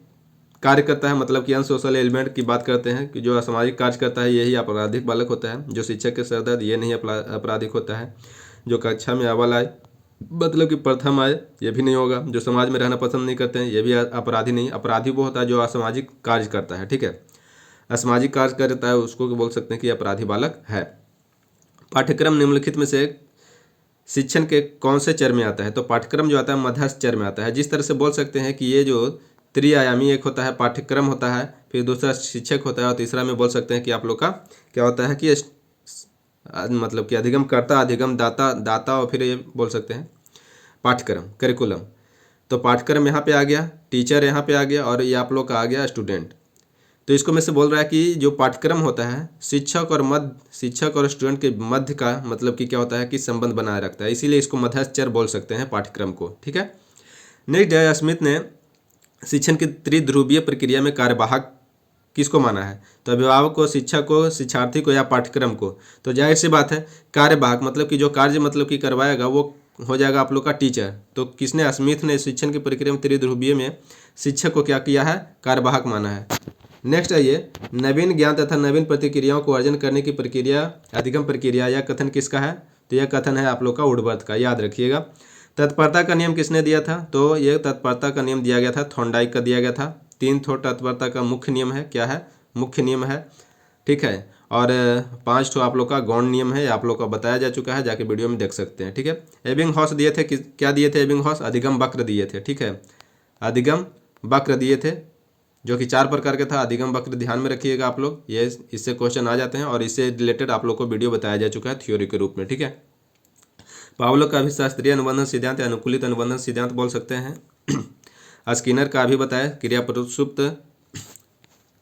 कार्य करता है, मतलब कि अनसोशल एलिमेंट की बात करते हैं कि जो असामाजिक कार्य करता है यही आपराधिक बालक होता है। जो शिक्षक के सरदर्द, ये नहीं आपराधिक होता है। जो कक्षा में अव्वल आए मतलब कि प्रथम आए, ये भी नहीं होगा। जो समाज में रहना पसंद नहीं करते हैं, ये भी अपराधी नहीं। अपराधी वो होता है जो असामाजिक कार्य करता है। ठीक है, असामाजिक कार्य करता है उसको बोल सकते हैं कि अपराधी बालक है। पाठ्यक्रम निम्नलिखित में से शिक्षण के कौन से चर में आता है। तो पाठ्यक्रम जो आता है मध्यस्थ चर में आता है। जिस तरह से बोल सकते हैं कि ये जो त्रिआयामी एक होता है पाठ्यक्रम होता है, फिर दूसरा शिक्षक होता है और तीसरा में बोल सकते हैं कि आप लोग का क्या होता है कि मतलब कि अधिगम कर्ता, अधिगम दाता और फिर ये बोल सकते हैं पाठ्यक्रम, करिकुलम। तो पाठ्यक्रम यहाँ पे आ गया, टीचर यहाँ पे आ गया और ये आप लोग का आ गया स्टूडेंट। तो इसको में से बोल रहा है कि जो पाठ्यक्रम होता है शिक्षक और स्टूडेंट के मध्य का मतलब कि क्या होता है कि संबंध बनाए रखता है, इसीलिए इसको मध्यस्थ चर बोल सकते हैं पाठ्यक्रम को। ठीक है, नेक्स्ट है, स्मिथ ने शिक्षण की त्रिध्रुवीय प्रक्रिया में कार्यवाहक किसको माना है। तो अभिभावक को, शिक्षक को, शिक्षार्थी को या पाठ्यक्रम को। तो जाहिर सी बात है कार्यवाहक मतलब कि जो कार्य मतलब कि करवाएगा वो हो जाएगा आप लोग का टीचर। तो किसने, स्मिथ ने शिक्षण की प्रक्रिया में त्रिध्रुवीय में शिक्षक को क्या किया है, कार्यवाहक माना है। नेक्स्ट है ये, नवीन ज्ञान तथा नवीन प्रतिक्रियाओं को अर्जन करने की प्रक्रिया अधिगम प्रक्रिया, यह कथन किसका है। तो यह कथन है आप लोग का वुडवर्थ का, याद रखिएगा। तत्परता का नियम किसने दिया था। तो यह तत्परता का नियम दिया गया था थॉर्नडाइक का दिया गया था। 3 ठो तत्परता का मुख्य नियम है, क्या है, मुख्य नियम है। ठीक है, और 5 ठो आप लोग का गौण नियम है, आप लोग का बताया जा चुका है, जाके वीडियो में देख सकते हैं। ठीक है, एबिंगहॉस दिए थे, क्या दिए थे एबिंगहॉस, अधिगम वक्र दिए थे। ठीक है, अधिगम वक्र दिए थे जो कि 4 प्रकार का था। अधिगम वक्र ध्यान में रखिएगा आप लोग, ये इससे क्वेश्चन आ जाते हैं और इससे रिलेटेड आप लोग को वीडियो बताया जा चुका है थ्योरी के रूप में। ठीक है, पावलो का भी शास्त्रीय अनुबंधन सिद्धांत या अनुकूलित अनुबंधन सिद्धांत बोल सकते हैं। स्किनर का भी बताया क्रिया प्रसुप्त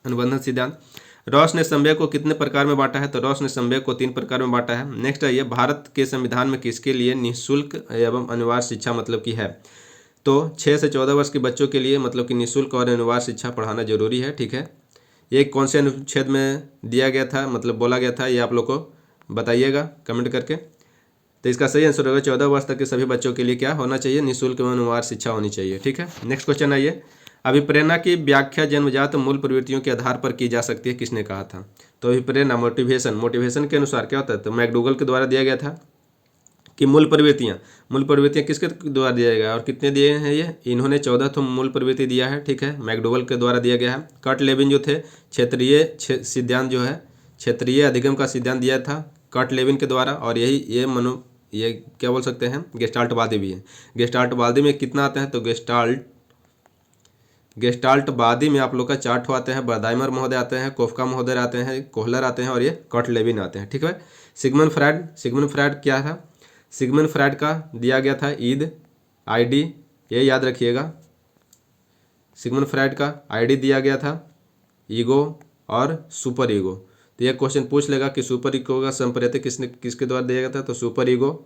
अनुबंधन सिद्धांत। रॉस ने संवेय को कितने प्रकार में बांटा है। तो रॉस ने संवेय को 3 प्रकार में बांटा है। नेक्स्ट है ये, भारत के संविधान में किसके लिए निःशुल्क एवं अनिवार्य शिक्षा मतलब की है। तो 6 से 14 वर्ष के बच्चों के लिए मतलब कि निःशुल्क और अनिवार्य शिक्षा पढ़ाना जरूरी है। ठीक है, ये कौन से अनुच्छेद में दिया गया था, मतलब बोला गया था, ये आप लोग को बताइएगा कमेंट करके। तो इसका सही आंसर होगा 14 वर्ष तक के सभी बच्चों के लिए क्या होना चाहिए, निःशुल्क एवं अनिवार्य शिक्षा होनी चाहिए। ठीक है, नेक्स्ट क्वेश्चन आइए, अभिप्रेरणा की व्याख्या जन्मजात मूल प्रवृत्तियों के आधार पर की जा सकती है, किसने कहा था। तो अभिप्रेरणा मोटिवेशन के अनुसार क्या होता है। तो मैकडूगल के द्वारा दिया गया था कि मूल प्रवृत्तियाँ किसके द्वारा दिया गया और कितने दिए हैं ये, इन्होंने 14 तो मूल प्रवृत्ति दिया है। ठीक है, मैकडूगल के द्वारा दिया गया है। कर्ट लेविन जो थे क्षेत्रीय सिद्धांत जो है क्षेत्रीय अधिगम का सिद्धांत दिया था कर्ट लेविन के द्वारा, और ये क्या बोल सकते हैं, गेस्टाल्टवादी भी है। गेस्टाल्टवादी में कितना आते हैं। तो गेस्टाल्टवादी में आप लोग का 4 ठो आते हैं, बर्दाइमर महोदय आते हैं, कोफका महोदय आते हैं, कोहलर आते हैं और ये कर्ट लेविन आते हैं। ठीक है, सिगमंड फ्रायड क्या था। सिगमंड फ्रायड का दिया गया था ईद आईडी, ये याद रखिएगा। सिगमंड फ्रायड का आईडी दिया गया था ईगो और सुपर ईगो। तो यह क्वेश्चन पूछ लेगा कि सुपर ईगो का संप्रेरक किसके द्वारा दिया गया था, तो सुपर ईगो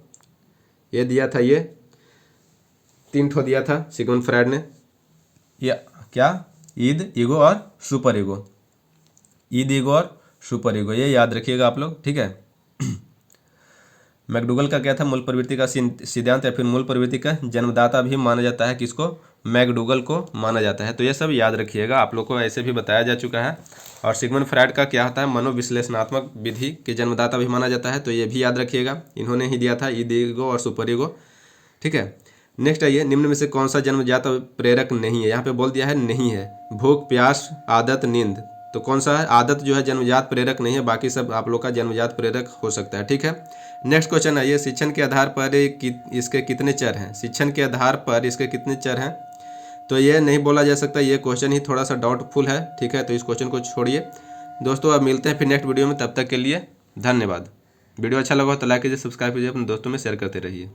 ये दिया था, ये 3 ठो दिया था सिगमंड फ्रायड ने, या क्या, ईद, ईगो और सुपर ईगो, ईद, ईगो और सुपर ईगो, ये याद रखिएगा आप लोग, ठीक है। मैकडूगल का क्या था, मूल प्रवृत्ति का सिद्धांत या फिर मूल प्रवृत्ति का जन्मदाता भी माना जाता है, किसको, मैकडूगल को माना जाता है। तो ये सब याद रखिएगा, आप लोग को ऐसे भी बताया जा चुका है। और सिगमंड फ्रायड का क्या होता है, मनोविश्लेषणात्मक विधि के जन्मदाता भी माना जाता है, तो ये भी याद रखिएगा, इन्होंने ही दिया था ईद, ईगो और सुपर ईगो, ठीक है। नेक्स्ट आइए, निम्न में से कौन सा जन्मजात प्रेरक नहीं है, यहाँ पे बोल दिया है नहीं है, भूख, प्यास, आदत, नींद, तो कौन सा है, आदत जो है जन्मजात प्रेरक नहीं है, बाकी सब आप लोग का जन्मजात प्रेरक हो सकता है, ठीक है। नेक्स्ट क्वेश्चन आइए, शिक्षण के आधार पर इसके कितने चर हैं, शिक्षण के आधार पर इसके कितने चर हैं, तो ये नहीं बोला जा सकता, ये क्वेश्चन ही थोड़ा सा डाउटफुल है, ठीक है, तो इस क्वेश्चन को छोड़िए दोस्तों। अब मिलते हैं फिर नेक्स्ट वीडियो में, तब तक के लिए धन्यवाद। वीडियो अच्छा लगा तो लाइक कीजिए, सब्सक्राइब कीजिए, अपने दोस्तों में शेयर करते रहिए।